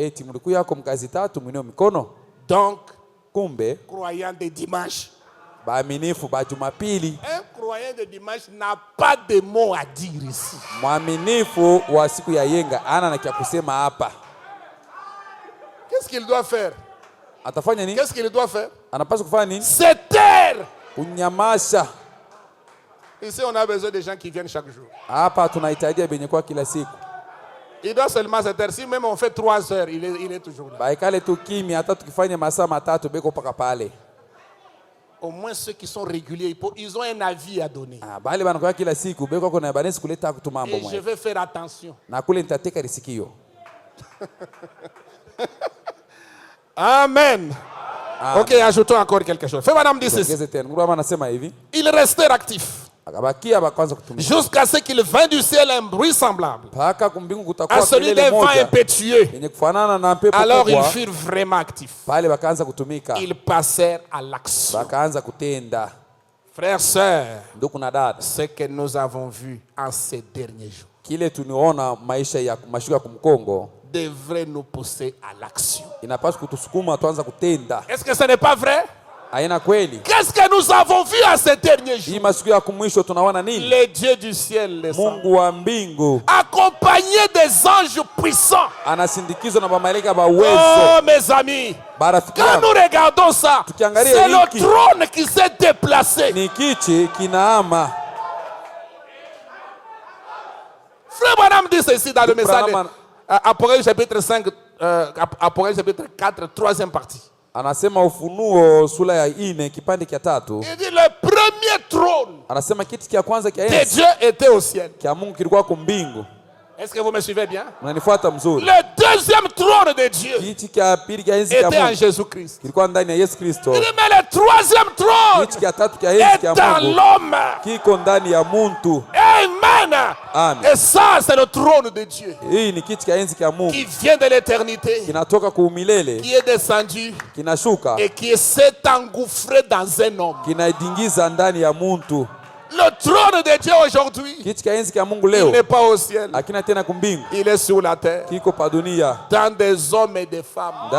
Donc, croyant de dimanche. Un croyant de dimanche n'a pas de mots à dire ici. Qu'est-ce qu'il doit faire? Qu'est-ce qu'il doit faire? Se taire. Ici, on a besoin de gens qui viennent chaque jour. Il doit seulement se taire. Si même on fait 3 heures, il est toujours là. Au moins ceux qui sont réguliers, ils ont un avis à donner. Et je vais faire attention. Amen. Ok, ajoutons encore quelque chose. Fais madame dire ceci. Ils restèrent actifs jusqu'à ce qu'il vint du ciel un bruit semblable à celui d'un vent impétueux. Alors ils furent vraiment actifs. Ils passèrent à l'action. Frères, sœurs, ce que nous avons vu en ces derniers jours devrait nous pousser à l'action. Est-ce que ce n'est pas vrai? Qu'est-ce que nous avons vu à ces derniers jours? Le Dieu du ciel descend, accompagné des anges puissants. Oh mes amis, quand nous regardons ça, c'est le trône qui s'est déplacé. Frère Branham dit ceci dans le message Apocalypse chapitre 5, Apocalypse chapitre 4, 3e partie. Il dit le premier trône de Dieu était au ciel. Est-ce que vous me suivez bien? Le deuxième trône de Dieu était en Jésus-Christ. Mais le troisième trône est dans l'homme. Amen. Et ça, c'est le trône de Dieu qui vient de l'éternité, qui est descendu et qui s'est engouffré dans un homme. Le trône de Dieu aujourd'hui, il n'est pas au ciel, il est sur la terre, dans des hommes et des femmes. Et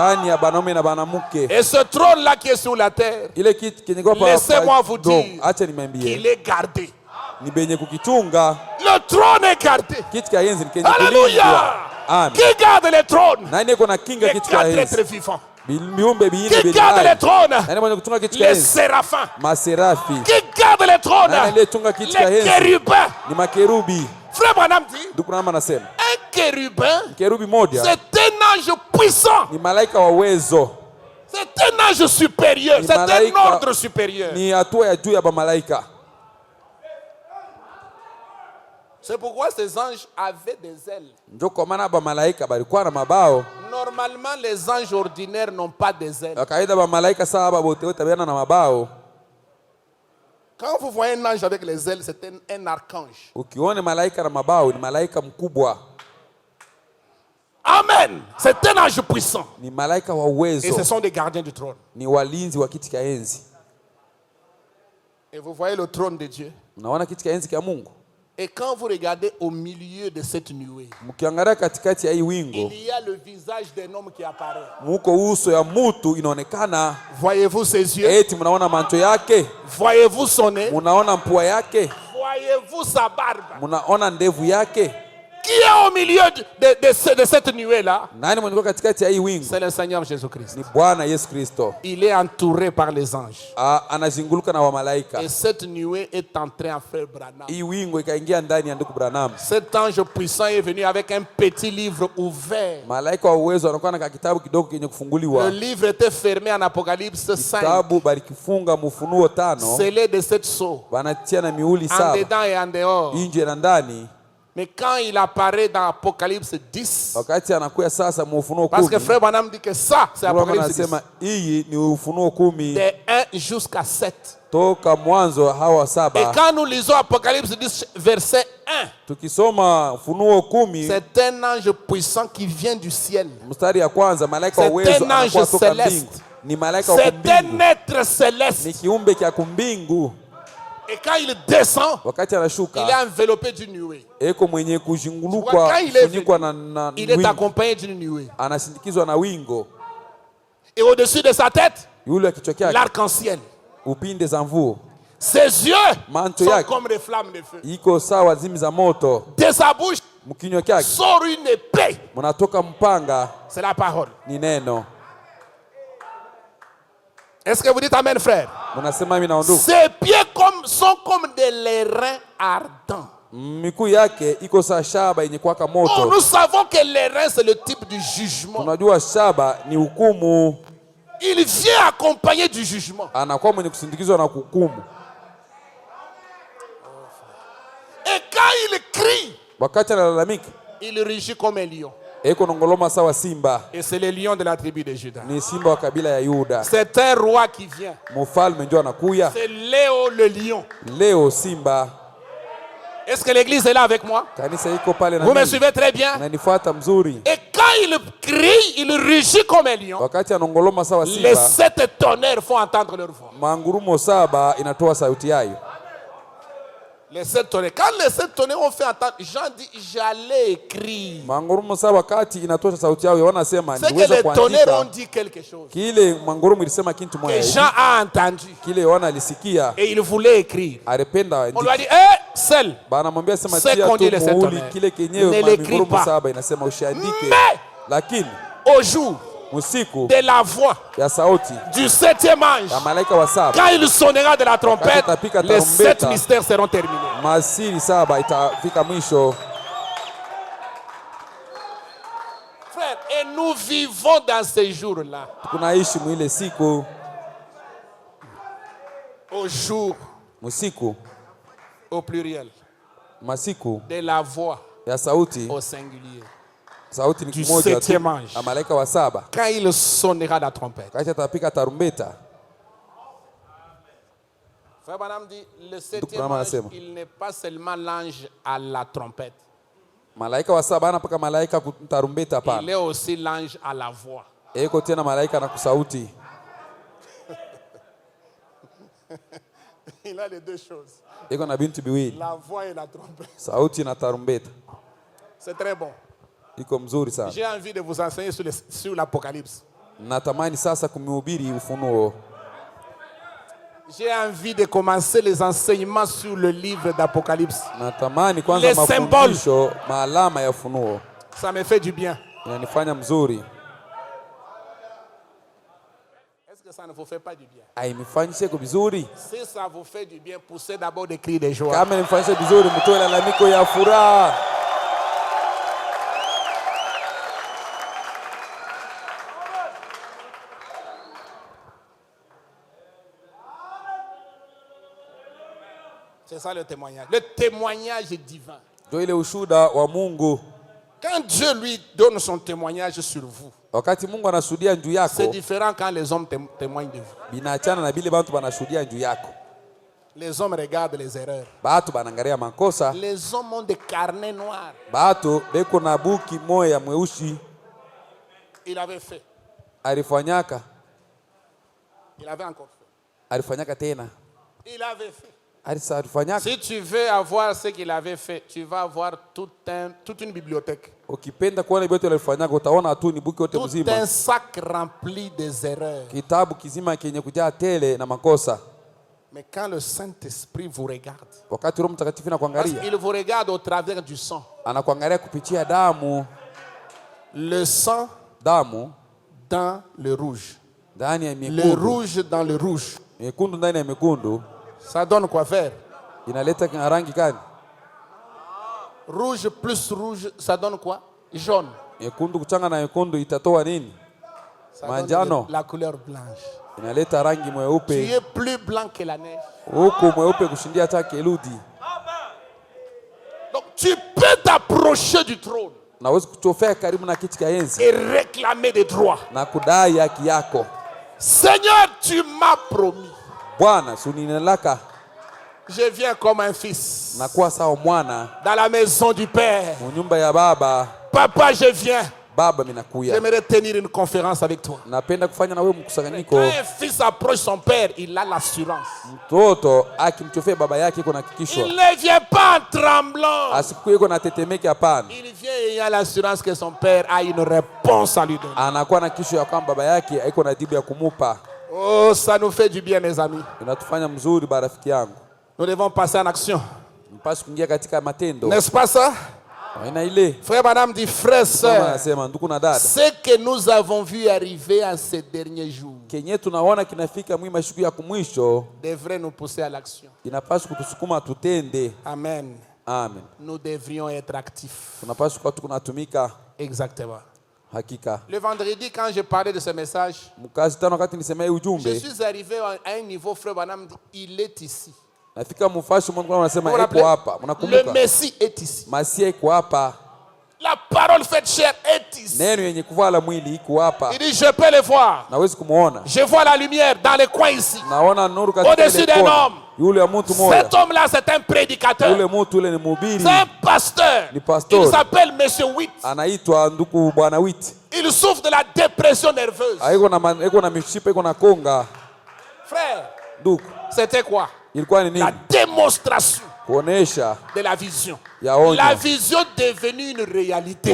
ce trône-là qui est sur la terre, laissez-moi vous dire qu'il est gardé. Le trône est gardé. Alléluia. Qui garde le trône? Les 4 êtres vivants. Qui garde le trône? Les séraphins. Qui garde le trône? Les chérubins. Frère Branham dit, un chérubin, c'est un ange puissant. C'est un ange supérieur. C'est un ordre supérieur. C'est pourquoi ces anges avaient des ailes. Normalement, les anges ordinaires n'ont pas des ailes. Quand vous voyez un ange avec les ailes, c'est un archange. Amen. C'est un ange puissant. Et ce sont des gardiens du trône. Et vous voyez le trône de Dieu. Et quand vous regardez au milieu de cette nuée, mkiangalia katikati ya hii wingo, il y a le visage d'un homme qui apparaît. Muko uso ya mtu inaonekana. Voyez-vous ses yeux? Eti mnaona macho yake? Voyez-vous son nez? Mnaona mpua yake? Voyez-vous sa barbe? Mnaona ndevu yake? Qui est au milieu de cette nuée-là? Nani mwenye katikati ya hii wingu? C'est le Seigneur Jésus-Christ. Ni Bwana Yesu Kristo. Il est entouré par les anges. Anazunguluka na wamalaika. Et cette nuée est entrée en frère Branham. Hii wingu ikaingia ndani ya ndugu Branham. Cet ange puissant est venu avec un petit livre ouvert. Malaika wa uwezo anakuwa na kitabu kidogo kenye kufunguliwa. Le livre était fermé en Apocalypse 5. Kitabu balikifunga Ufunuo 5. Scellé de 7 sceaux. Banatia na mihuri 7. En dedans et en dehors. Nje na ndani. Mais quand il apparaît dans Apocalypse 10, wakati anakuya sasa mu Ufunuo 10, parce que frère Branham dit que ça c'est Apocalypse 10. Anasema hii ni Ufunuo 10 de 1 jusqu'à 7. Toka mwanzo hawa 7. Et quand nous lisons Apocalypse 10 verset 1, tukisoma Ufunuo 10, c'est un ange puissant qui vient du ciel. Mstari ya kwanza malaika wa uwezo anakuwa toka mbingu. Ni malaika wa mbingu. C'est un être céleste. Ni kiumbe cha kumbingu. Et quand il descend, wakati anashuka, il est enveloppé d'une nuée. Eko mwenye kuzungulukwa kufunikwa na il est accompagné d'une nuée. Anasindikizwa na wingo. Et au-dessus de sa tête, yule kichwa chake, l'arc-en-ciel. Upinde za mvua. Ses yeux manto sont yake comme des flammes de feu. Iko sawa zimi za moto. De sa bouche mkinywa chake sort une épée. Mnatoka mpanga. C'est la parole. Ni neno. Est-ce que vous dites amen, frère? Ses pieds sont comme des lérins ardents. Miguu yake iko saa shaba yenye kuwaka moto. Oh, nous savons que l'airain c'est le type du jugement. Tunajua shaba ni hukumu. Il vient accompagné du jugement. Anakuwa mwenye kusindikizwa na hukumu. Et quand il crie, wakati analalamika, il rugit comme un lion. Eko nongoloma sawa simba. Et c'est le lion de la tribu de Juda. Ni simba wa kabila ya Yuda. C'est un roi qui vient. Mfalme ndio anakuya. C'est Léo le lion. Leo simba. Est-ce que l'église est là avec moi? Kanisa iko pale na vous me suivez très bien? Ananifuata mzuri. Et quand il crie, il rugit comme un lion. Wakati anongoloma sawa simba, les 7 tonnerres font entendre leur voix. Mangurumo 7 inatoa sauti yayo. Les 7 tonnerres. Quand les 7 tonnerres ont fait entendre, Jean dit j'allais écrire. Mangurumo 7 wakati inatoa sauti yao wanasema niweza kuandika. C'est que les tonnerres ont dit quelque chose. Kile mangurumo ilisema kitu moja. Et Jean a entendu. Kile Yohana alisikia. Et il voulait écrire. Arependa. On lui a dit seul. Banamwambia sema tia tu muhuri kile kenyewe mangurumo 7 inasema usiandike. Lakini au jour de la voix du 7e ange, quand il sonnera de la trompette, les 7 mystères seront terminés. Frère, et nous vivons dans ces jours-là. Au jour, au pluriel, de la voix au singulier. Du 7e ange. Quand il sonnera la trompette. Frère Branham dit, le 7e ange, il n'est pas seulement l'ange à la trompette. Il est aussi l'ange à la voix. Il a les deux choses. La voix et la trompette. C'est très bon. J'ai envie de vous enseigner sur l'Apocalypse. J'ai envie de commencer les enseignements sur le livre d'Apocalypse. Les symboles. Ça me fait du bien. Est-ce que ça ne vous fait pas du bien? Si ça vous fait du bien, poussez d'abord des cris de joie. C'est ça le témoignage. Le témoignage est divin. Quand Dieu lui donne son témoignage sur vous, c'est différent quand les hommes témoignent de vous. Les hommes regardent les erreurs. Les hommes ont des carnets noirs. Il avait fait. Il avait encore fait. Il avait fait. Si tu veux avoir ce qu'il avait fait, tu vas avoir toute une bibliothèque. Tout un sac rempli des erreurs. Mais quand le Saint-Esprit vous regarde, parce qu'il vous regarde au travers du sang. Le sang dans le rouge. Le rouge dans le rouge. Ça donne quoi faire? Rouge plus rouge, ça donne quoi? Jaune. Ça donne la couleur blanche. Tu es plus blanc que la neige. Donc tu peux t'approcher du trône et réclamer des droits. Seigneur, tu m'as promis. Je viens comme un fils dans la maison du Père. Papa, je viens. J'aimerais tenir une conférence avec toi. Quand un fils approche son père, il a l'assurance. Il ne vient pas en tremblant. Il vient ayant l'assurance que son père a une réponse à lui donner. Oh, ça nous fait du bien, mes amis. Nous devons passer en action. N'est-ce pas ça? Frère, madame dit, frère, sœur, ce que nous avons vu arriver en ces derniers jours devrait nous pousser à l'action. Amen. Amen. Nous devrions être actifs. Exactement. Le vendredi, quand je parlais de ce message, je suis arrivé à un niveau, frère madame dit, il est ici. Le Messie est ici. La parole faite chair est ici. Il dit, je peux le voir. Je vois la lumière dans les coins ici. Au-dessus d'un homme. Cet homme-là, c'est un prédicateur. C'est un pasteur. Il s'appelle Monsieur Witt. Il souffre de la dépression nerveuse. Frère, c'était quoi? La démonstration de la vision. La vision devenue une réalité.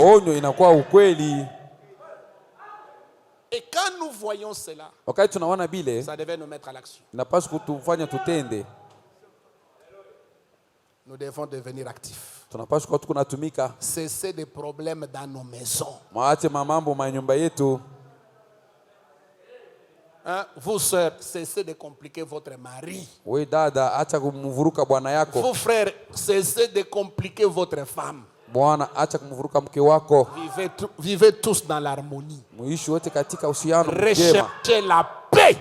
Et quand nous voyons cela, ça devait nous mettre à l'action. Nous devons devenir actifs. Cesser des problèmes dans nos maisons. Vous sœurs, cessez de compliquer votre mari. Vous frères, cessez de compliquer votre femme. Vivez tous dans l'harmonie. Recherchez la paix.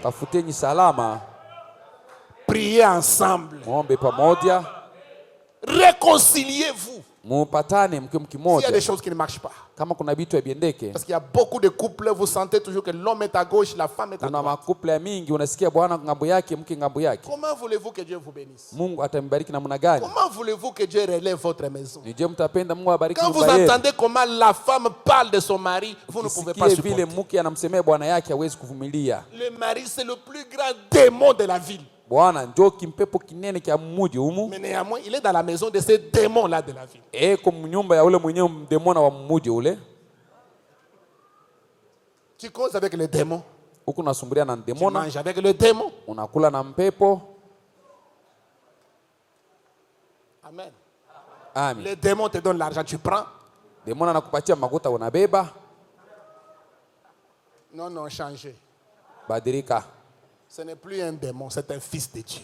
Priez ensemble. Réconciliez-vous. S'il y a des choses qui ne marchent pas. Parce qu'il y a beaucoup de couples, vous sentez toujours que l'homme est à gauche, la femme est à droite. Comment voulez-vous que Dieu vous bénisse? Comment voulez-vous que Dieu relève votre maison? Quand vous entendez comment la femme parle de son mari, vous ne pouvez pas supporter. Le mari, c'est le plus grand démon de la ville. Mais néanmoins, il est dans la maison de ces démons-là de la ville. Tu causes avec les démons. Tu manges avec le démon. Amen. Les démons te donnent l'argent, tu prends. Non, changez. Ce n'est plus un démon, c'est un fils de Dieu.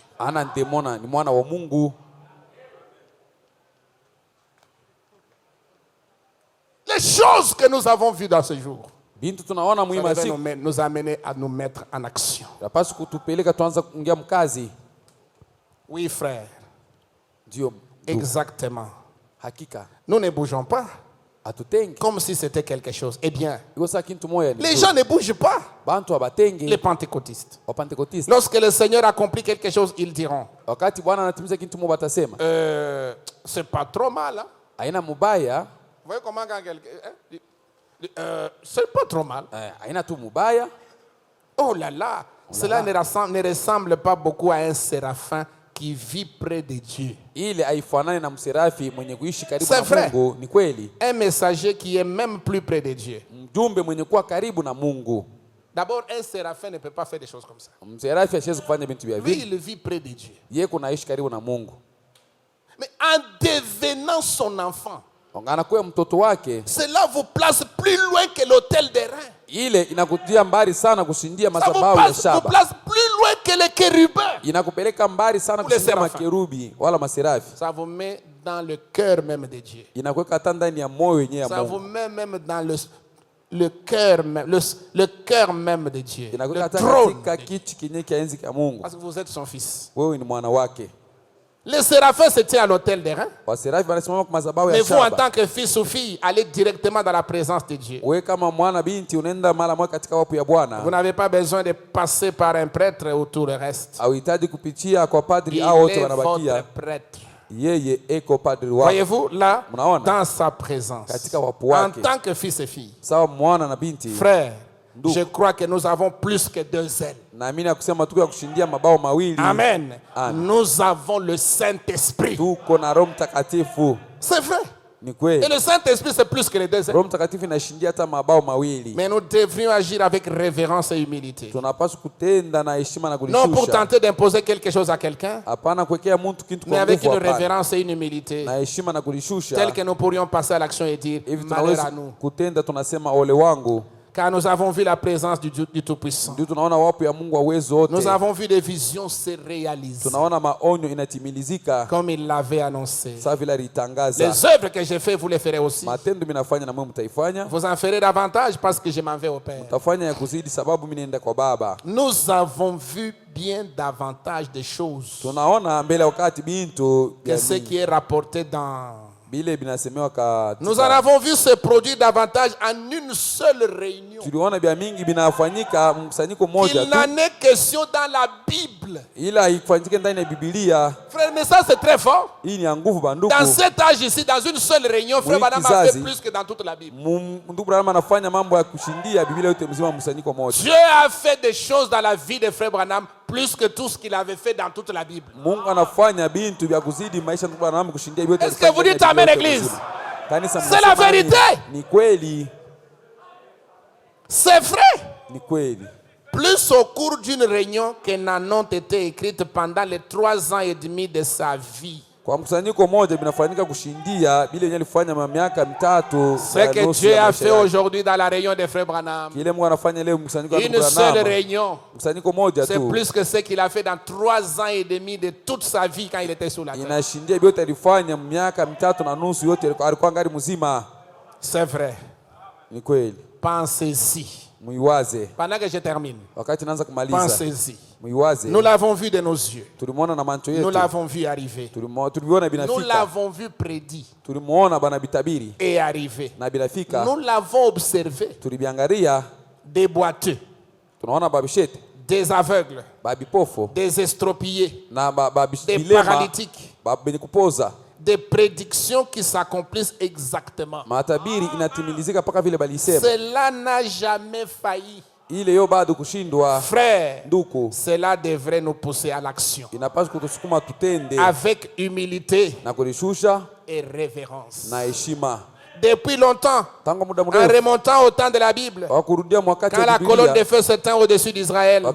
Les choses que nous avons vues dans ce jour, ça devait nous amener à nous mettre en action. Oui, frère. Exactement. Nous ne bougeons pas. Comme si c'était quelque chose. Eh bien, les gens ne bougent pas. Les pentecôtistes. Lorsque le Seigneur accomplit quelque chose, ils diront c'est pas trop mal. Hein? Vous voyez comment quand quelqu'un c'est pas trop mal. Oh là là, cela ne ressemble pas beaucoup à un séraphin qui vit près de Dieu. C'est vrai. Un messager qui est même plus près de Dieu. D'abord, un séraphin ne peut pas faire des choses comme ça. Lui, il vit près de Dieu. Mais en devenant son enfant, cela vous place plus loin que l'autel des reins. Ça vous place plus loin que les chérubins. Ça vous met dans le cœur même de Dieu. Ça vous met même dans le cœur même de Dieu. Le trône de Dieu. Parce que vous êtes son fils. Les séraphins se tiennent à l'autel des reins. Mais vous, en tant que fils ou fille, allez directement dans la présence de Dieu. Vous n'avez pas besoin de passer par un prêtre ou tout le reste. Il est votre prêtre. Voyez-vous là, dans sa présence, en tant que fils et fille, frère, je crois que nous avons plus que 2 ailes. Amen. Nous avons le Saint-Esprit. C'est vrai. Et le Saint-Esprit, c'est plus que les 2 ailes. Mais nous devrions agir avec révérence et humilité. Non pour tenter d'imposer quelque chose à quelqu'un, mais avec une révérence et une humilité, telle que nous pourrions passer à l'action et dire malheur à nous. Car nous avons vu la présence du Tout-Puissant. Nous avons vu des visions se réaliser comme il l'avait annoncé. Les œuvres que j'ai faites, vous les ferez aussi. Vous en ferez davantage parce que je m'en vais au Père. Nous avons vu bien davantage de choses que ce qui est rapporté dans... Nous en avons vu se produire davantage en une seule réunion. Il n'en est question dans la Bible. Frère, mais ça c'est très fort. Dans cet âge ici, dans une seule réunion, Frère Branham a fait plus que dans toute la Bible. Dieu a fait des choses dans la vie de Frère Branham plus que tout ce qu'il avait fait dans toute la Bible. Est-ce que vous dites amen, Église? C'est la vérité. C'est vrai. Plus au cours d'une réunion que n'en ont été écrites pendant les 3 ans et demi de sa vie. Ce que Dieu a fait aujourd'hui dans la réunion des frères Branham, une seule réunion, c'est plus que ce qu'il a fait dans 3 ans et demi de toute sa vie quand il était sous la terre. C'est vrai. Pensez-y. Pendant que je termine, pensez-y. Nous l'avons vu de nos yeux. Nous l'avons vu arriver. Nous l'avons vu prédit et arriver. Nous l'avons observé. Des boiteux, des aveugles, des estropiés, des paralytiques, des prédictions qui s'accomplissent exactement. Cela n'a jamais failli. Frère, cela devrait nous pousser à l'action avec humilité et révérence. Depuis longtemps, en remontant au temps de la Bible, quand la colonne de feu s'éteint au-dessus d'Israël et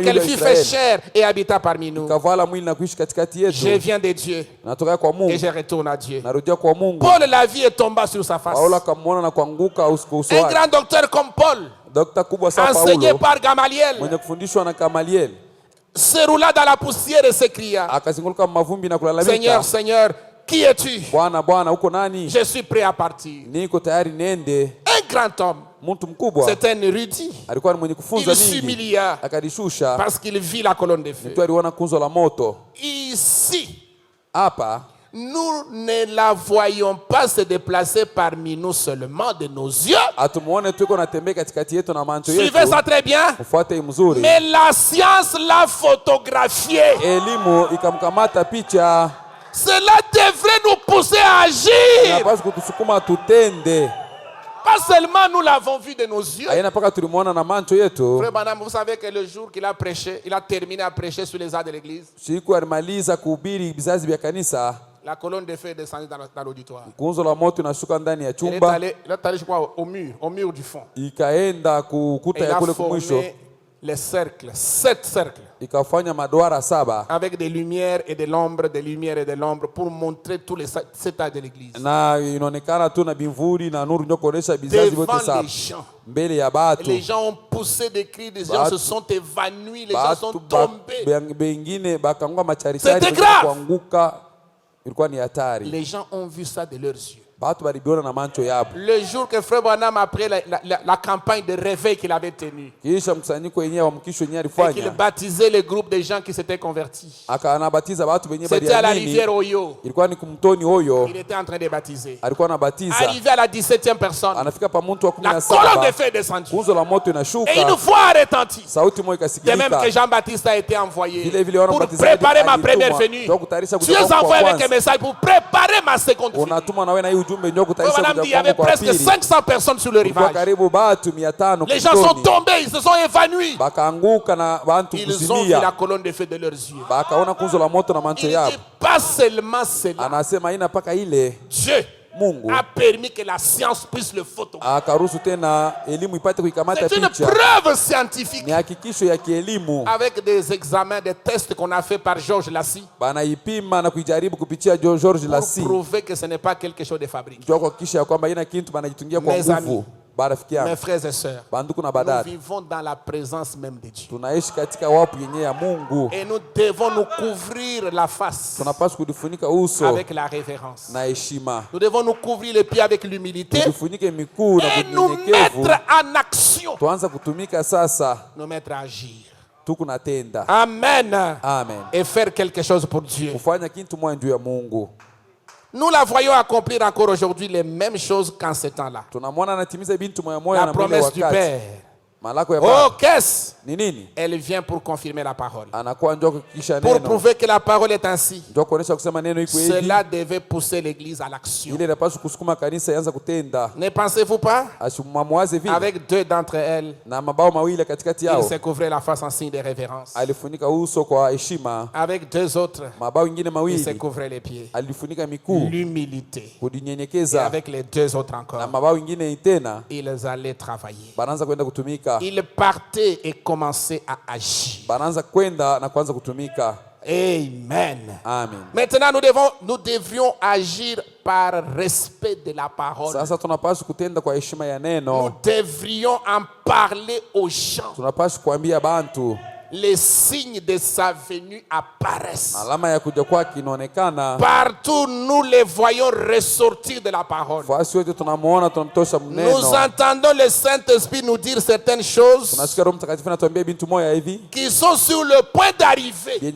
qu'elle fut fait chair et habita parmi nous, je viens de Dieu et je retourne à Dieu. Paul, la vie est tombée sur sa face. Un grand docteur comme Paul, enseigné par Gamaliel, se roula dans la poussière et s'écria: Seigneur, Seigneur, qui es-tu? Je suis prêt à partir. Un grand homme. C'est un érudit. Il s'humilia parce qu'il vit la colonne de feu. Ici, nous ne la voyons pas se déplacer parmi nous seulement de nos yeux. Suivez ça très bien. Mais la science l'a photographié. Cela devrait nous pousser à agir. Pas seulement nous l'avons vu de nos yeux. Frère Branham, vous savez que le jour qu'il a prêché, il a terminé à prêcher sur les arts de l'église. La colonne de feu est descendue dans l'auditoire. Il est allé, je crois, au mur du fond. Et il a formé les cercles, 7 cercles. Avec des lumières et de l'ombre, des lumières et de l'ombre pour montrer tous les 7 états de l'église. Devant les gens. Les gens ont poussé des cris, les gens se sont évanouis, les gens sont tombés. C'était grave. Les gens ont vu ça de leurs yeux. Le jour que Frère Branham, après la campagne de réveil qu'il avait tenue, et qu'il baptisait le groupe de gens qui s'étaient convertis, c'était à la rivière Oyo. Il était en train de baptiser. Arrivé à la 17e personne, la colonne de feu est descendue. Et une voix a retenti. De même que Jean-Baptiste a été envoyé pour préparer ma première venue. Tu es envoyé avec un message pour préparer ma seconde venue. Il y avait presque 500 personnes sur le rivage. Les gens sont tombés, ils se sont évanouis. Ils ont vu la colonne de feu de leurs yeux. Il dit pas seulement cela. Dieu a permis que la science puisse le photographier. C'est une preuve scientifique. Avec des examens, des tests qu'on a fait par Georges Lassie. Pour prouver que ce n'est pas quelque chose de fabriqué. Mes amis, mes frères et sœurs, nous vivons dans la présence même de Dieu. Et nous devons nous couvrir la face avec la révérence. Nous devons nous couvrir les pieds avec l'humilité et nous mettre en action. Nous mettre à agir. Amen. Et faire quelque chose pour Dieu. Nous la voyons accomplir encore aujourd'hui les mêmes choses qu'en ce temps-là. La promesse du Père. Oh, qu'est-ce? Elle vient pour confirmer la parole. Pour prouver que la parole est ainsi. Cela devait pousser l'Église à l'action. Ne pensez-vous pas? Avec 2 d'entre elles, il se couvrait la face en signe de révérence. Avec 2 autres, il se couvrait les pieds. L'humilité. Et avec les 2 autres encore, ils allaient travailler. Ils partaient et commençaient à agir. Amen. Maintenant, nous devrions agir par respect de la parole. Nous devrions en parler aux gens. Les signes de sa venue apparaissent. Partout, nous les voyons ressortir de la parole. Nous entendons le Saint-Esprit nous dire certaines choses qui sont sur le point d'arriver.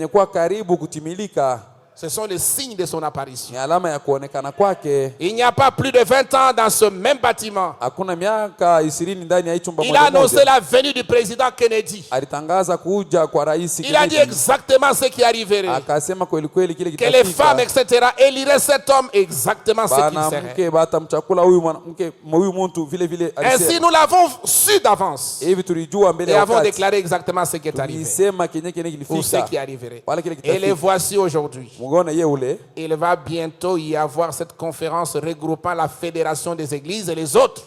Ce sont les signes de son apparition. Il n'y a pas plus de 20 ans dans ce même bâtiment. Il a annoncé la venue du président Kennedy. Il a dit exactement ce qui arriverait. Que les femmes, etc., éliraient cet homme exactement ce qu'il serait. Ainsi, nous l'avons su d'avance. Et avons déclaré exactement ce qui est arrivé. Ou ce qui arriverait. Et les voici aujourd'hui. Il va bientôt y avoir cette conférence regroupant la fédération des églises et les autres.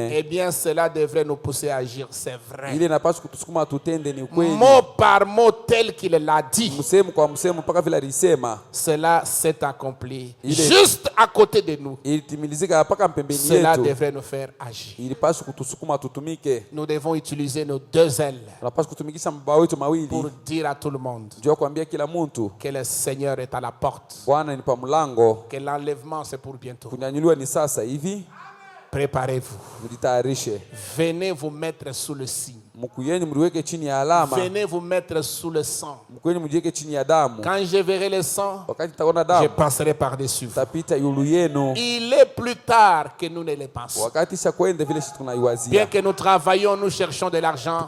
Eh bien, cela devrait nous pousser à agir, c'est vrai. Mot par mot tel qu'il l'a dit. Cela s'est accompli juste à côté de nous. Cela devrait nous faire agir. Nous devons utiliser nos 2 ailes pour dire à tout le monde que le Seigneur est à la porte, que l'enlèvement c'est pour bientôt. Préparez-vous. Venez vous mettre sous le signe. Venez vous mettre sous le sang. Quand je verrai le sang, je passerai par-dessus vous. Il est plus tard que nous ne le pensons. Bien que nous travaillons, nous cherchons de l'argent,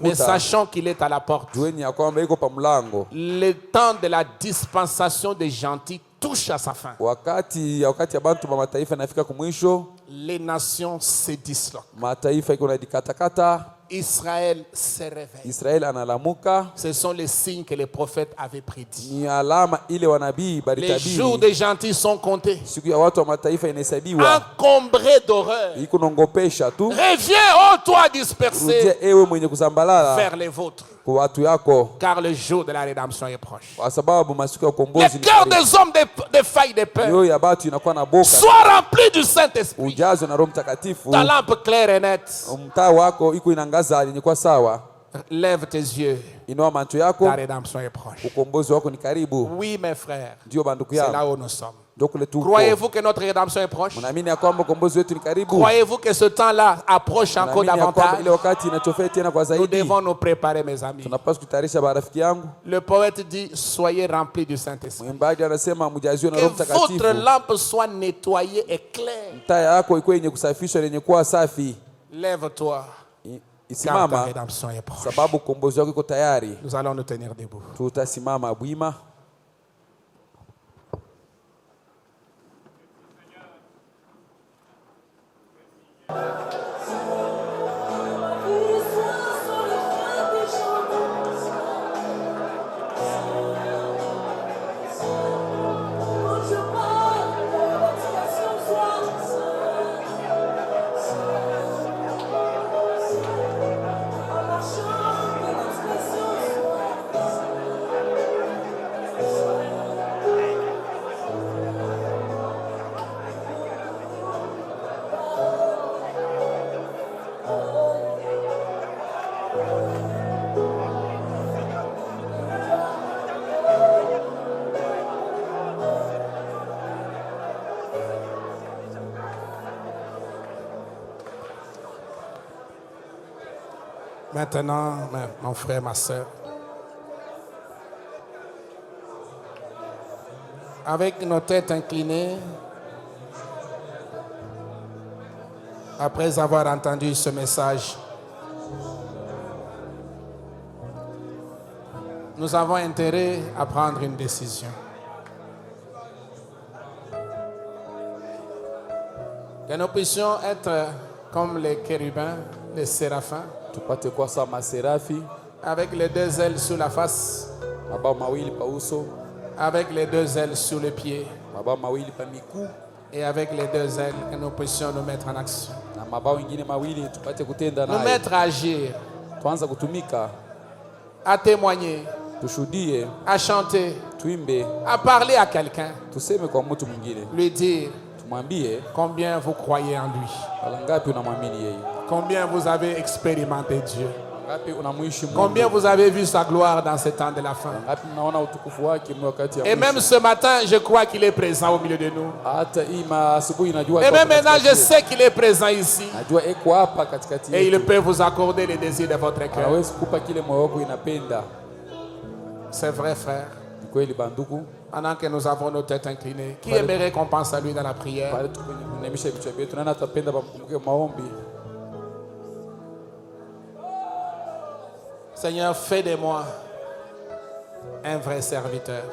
mais sachons qu'il est à la porte. Le temps de la dispensation des gentils, touche à sa fin, wakati abantu ba mataifa nafika kumwisho, les nations se disloquent. Mataifa iko na dikatakata. Israël se réveille. Israël analamuka. Ce sont les signes que les prophètes avaient prédits. Ni alama ile wanabii balitabiri. Les jours des gentils sont comptés. Siku ya watu wa mataifa inahesabiwa. Encombré d'horreur. Iko nongopesha tu. Reviens, ô toi dispersé. Rudie ewe mwenye kusambalala. Vers les vôtres. Kwa watu yako. Car le jour de la rédemption est proche. Kwa sababu masiku ya ukombozi ni karibu. Le cœur des hommes défaille de peur. Mioyo ya watu inakuwa na boka. Sois rempli du Saint-Esprit. Ujazwe na Roho Mtakatifu. Ta lampe claire et nette. Mtaa wako iko inangaza yenye kwa sawa. Lève tes yeux. Inua macho yako. La rédemption est proche. Ukombozi wako ni karibu. Oui mes frères. Ndio banduku yangu. C'est là où nous sommes. Croyez-vous que notre rédemption est proche? Croyez-vous Croyez-vous que ce temps-là approche encore davantage? Nous devons nous préparer, mes amis. Le poète dit, soyez remplis du Saint-Esprit. Que votre lampe soit nettoyée et claire. Lève-toi. Car ta rédemption est proche. Nous allons nous tenir debout. Maintenant, mon frère, ma soeur, avec nos têtes inclinées, après avoir entendu ce message, nous avons intérêt à prendre une décision. Que nous puissions être comme les chérubins, les séraphins, avec les deux ailes sur la face, avec les deux ailes sur les pieds, et avec les deux ailes, que nous puissions nous mettre en action. Nous mettre à agir, à témoigner, à chanter, à parler à quelqu'un, lui dire combien vous croyez en lui, combien vous avez expérimenté Dieu, combien vous avez vu sa gloire dans ce temps de la fin. Et même ce matin, je crois qu'il est présent au milieu de nous. Et même maintenant, je sais qu'il est présent ici. Et il peut vous accorder les désirs de votre cœur. C'est vrai, frère. Pendant que nous avons nos têtes inclinées, qui aimerait qu'on pense à lui dans la prière? Seigneur, fais de moi un vrai serviteur.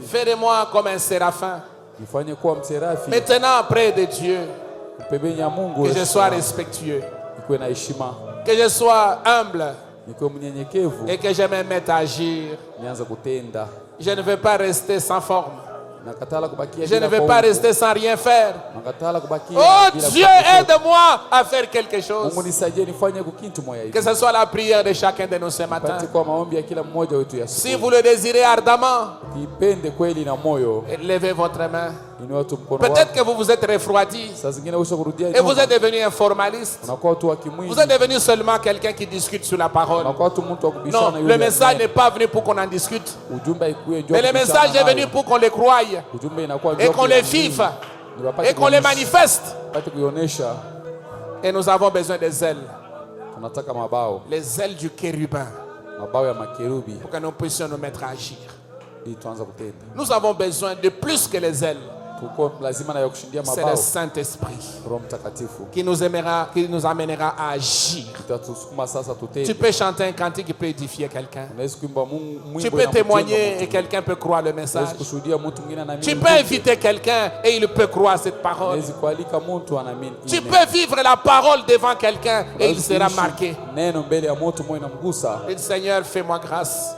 Fais de moi comme un séraphin. Maintenant, près de Dieu, que je sois respectueux, que je sois humble, et que je me mette à agir. Je ne veux pas rester sans forme. Je ne veux pas rester sans rien faire. Oh Dieu, aide-moi à faire quelque chose. Que ce soit la prière de chacun de nous ce matin. Si vous le désirez ardemment, levez votre main. Peut-être que vous vous êtes refroidi et vous êtes devenu un formaliste. Vous êtes devenu seulement quelqu'un qui discute sur la parole. Non, le message n'est pas venu pour qu'on en discute. Mais le message est venu pour qu'on le croie et qu'on le vive et qu'on le manifeste. Et nous avons besoin des ailes. Les ailes du chérubin. Pour que nous puissions nous mettre à agir. Nous avons besoin de plus que les ailes. C'est le Saint-Esprit qui nous amènera à agir. Tu peux chanter un cantique qui peut édifier quelqu'un. Tu peux témoigner et quelqu'un peut croire le message. Tu peux inviter quelqu'un et il peut croire cette parole. Tu peux vivre la parole devant quelqu'un et il sera marqué. Et Seigneur, fais-moi grâce.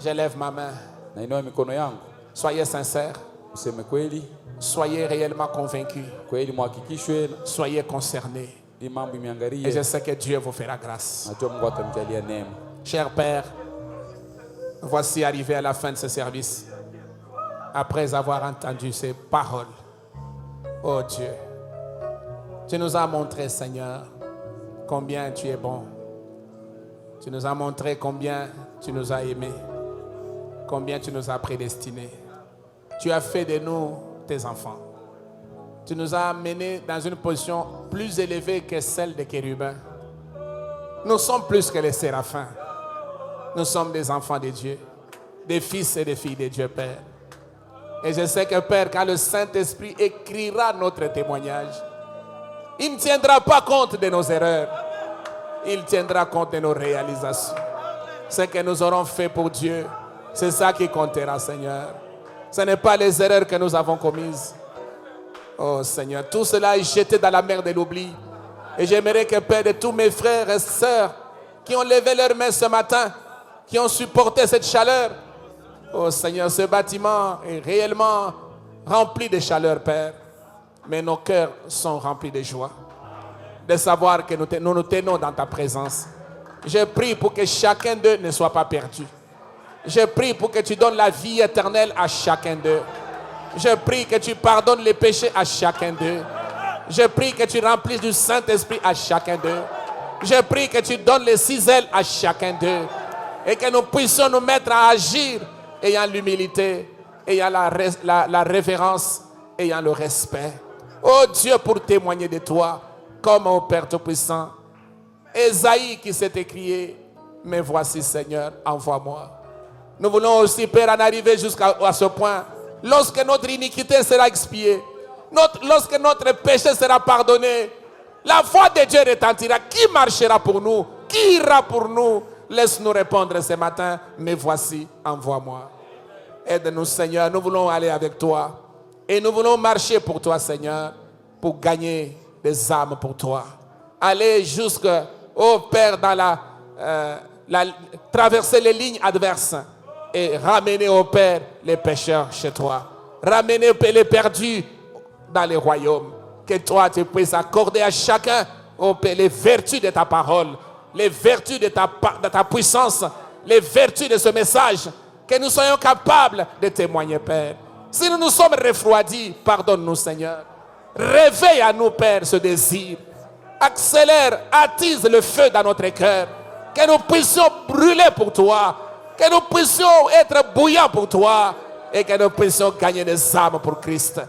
Je lève ma main. Soyez sincères. Soyez réellement convaincus. Soyez concernés. Et je sais que Dieu vous fera grâce. Cher Père, voici arrivé à la fin de ce service. Après avoir entendu ces paroles. Oh Dieu, tu nous as montré, Seigneur, combien tu es bon. Tu nous as montré combien tu nous as aimés. Combien tu nous as prédestinés. Tu as fait de nous tes enfants. Tu nous as amenés dans une position plus élevée que celle des chérubins. Nous sommes plus que les séraphins. Nous sommes des enfants de Dieu, des fils et des filles de Dieu, Père. Et je sais que, Père, quand le Saint-Esprit écrira notre témoignage, il ne tiendra pas compte de nos erreurs. Il tiendra compte de nos réalisations. Ce que nous aurons fait pour Dieu, c'est ça qui comptera, Seigneur. Ce n'est pas les erreurs que nous avons commises. Oh Seigneur, tout cela est jeté dans la mer de l'oubli. Et j'aimerais que, Père, de tous mes frères et sœurs qui ont levé leurs mains ce matin, qui ont supporté cette chaleur, oh Seigneur, ce bâtiment est réellement rempli de chaleur, Père. Mais nos cœurs sont remplis de joie. De savoir que nous nous tenons dans ta présence. Je prie pour que chacun d'eux ne soit pas perdu. Je prie pour que tu donnes la vie éternelle à chacun d'eux. Je prie que tu pardonnes les péchés à chacun d'eux. Je prie que tu remplisses du Saint-Esprit à chacun d'eux. Je prie que tu donnes les 6 ailes à chacun d'eux. Et que nous puissions nous mettre à agir ayant l'humilité, ayant la révérence, ayant le respect. Oh Dieu, pour témoigner de toi, comme au Père Tout-Puissant. Ésaïe qui s'est écrié, mais voici Seigneur, envoie-moi. Nous voulons aussi, Père, en arriver jusqu'à ce point. Lorsque notre iniquité sera expiée, lorsque notre péché sera pardonné, la foi de Dieu retentira. Qui marchera pour nous? Qui ira pour nous? Laisse-nous répondre ce matin, mais voici, envoie-moi. Aide-nous, Seigneur, nous voulons aller avec toi. Et nous voulons marcher pour toi, Seigneur, pour gagner des âmes pour toi. Aller jusqu'au Père dans traverser les lignes adverses et ramener au Père les pécheurs chez toi. Ramener les perdus dans les royaumes. Que toi tu puisses accorder à chacun, au Père, les vertus de ta parole, les vertus de ta puissance, les vertus de ce message. Que nous soyons capables de témoigner, Père. Si nous nous sommes refroidis, pardonne-nous, Seigneur. Réveille à nous, Père, ce désir. Accélère, attise le feu dans notre cœur. Que nous puissions brûler pour toi. Que nous puissions être bouillants pour toi. Et que nous puissions gagner des âmes pour Christ.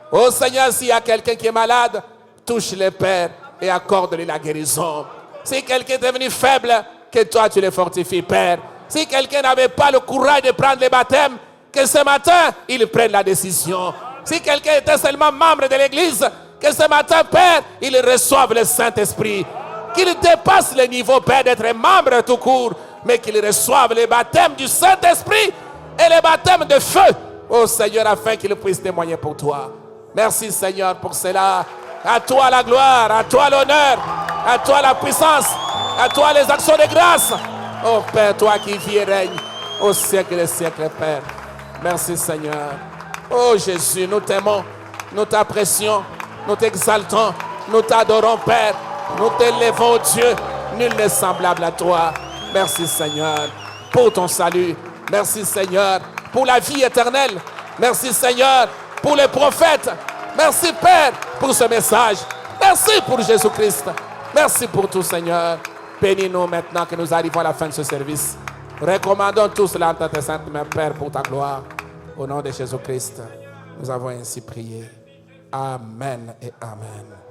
Oh Seigneur, s'il y a quelqu'un qui est malade, touche-le, Père, et accorde-lui la guérison. Si quelqu'un est devenu faible, que toi tu le fortifies, Père. Si quelqu'un n'avait pas le courage de prendre le baptême, que ce matin, il prenne la décision. Si quelqu'un était seulement membre de l'église, que ce matin, Père, il reçoive le Saint-Esprit. Qu'il dépasse le niveau, Père, d'être membre tout court, mais qu'il reçoive le baptême du Saint-Esprit et le baptême de feu, oh Seigneur, afin qu'il puisse témoigner pour toi. Merci, Seigneur, pour cela. À toi la gloire, à toi l'honneur, à toi la puissance, à toi les actions de grâce. Oh Père, toi qui vis et règnes au siècle des siècles, Père. Merci, Seigneur. Oh Jésus, nous t'aimons, nous t'apprécions, nous t'exaltons, nous t'adorons, Père. Nous t'élèvons, Dieu. Nul n'est semblable à toi. Merci, Seigneur, pour ton salut. Merci, Seigneur, pour la vie éternelle. Merci, Seigneur, pour les prophètes. Merci, Père, pour ce message. Merci pour Jésus-Christ. Merci pour tout, Seigneur. Bénis-nous maintenant que nous arrivons à la fin de ce service. Recommandons tout cela en ta sainte main, Père, pour ta gloire. Au nom de Jésus-Christ, nous avons ainsi prié. Amen et amen.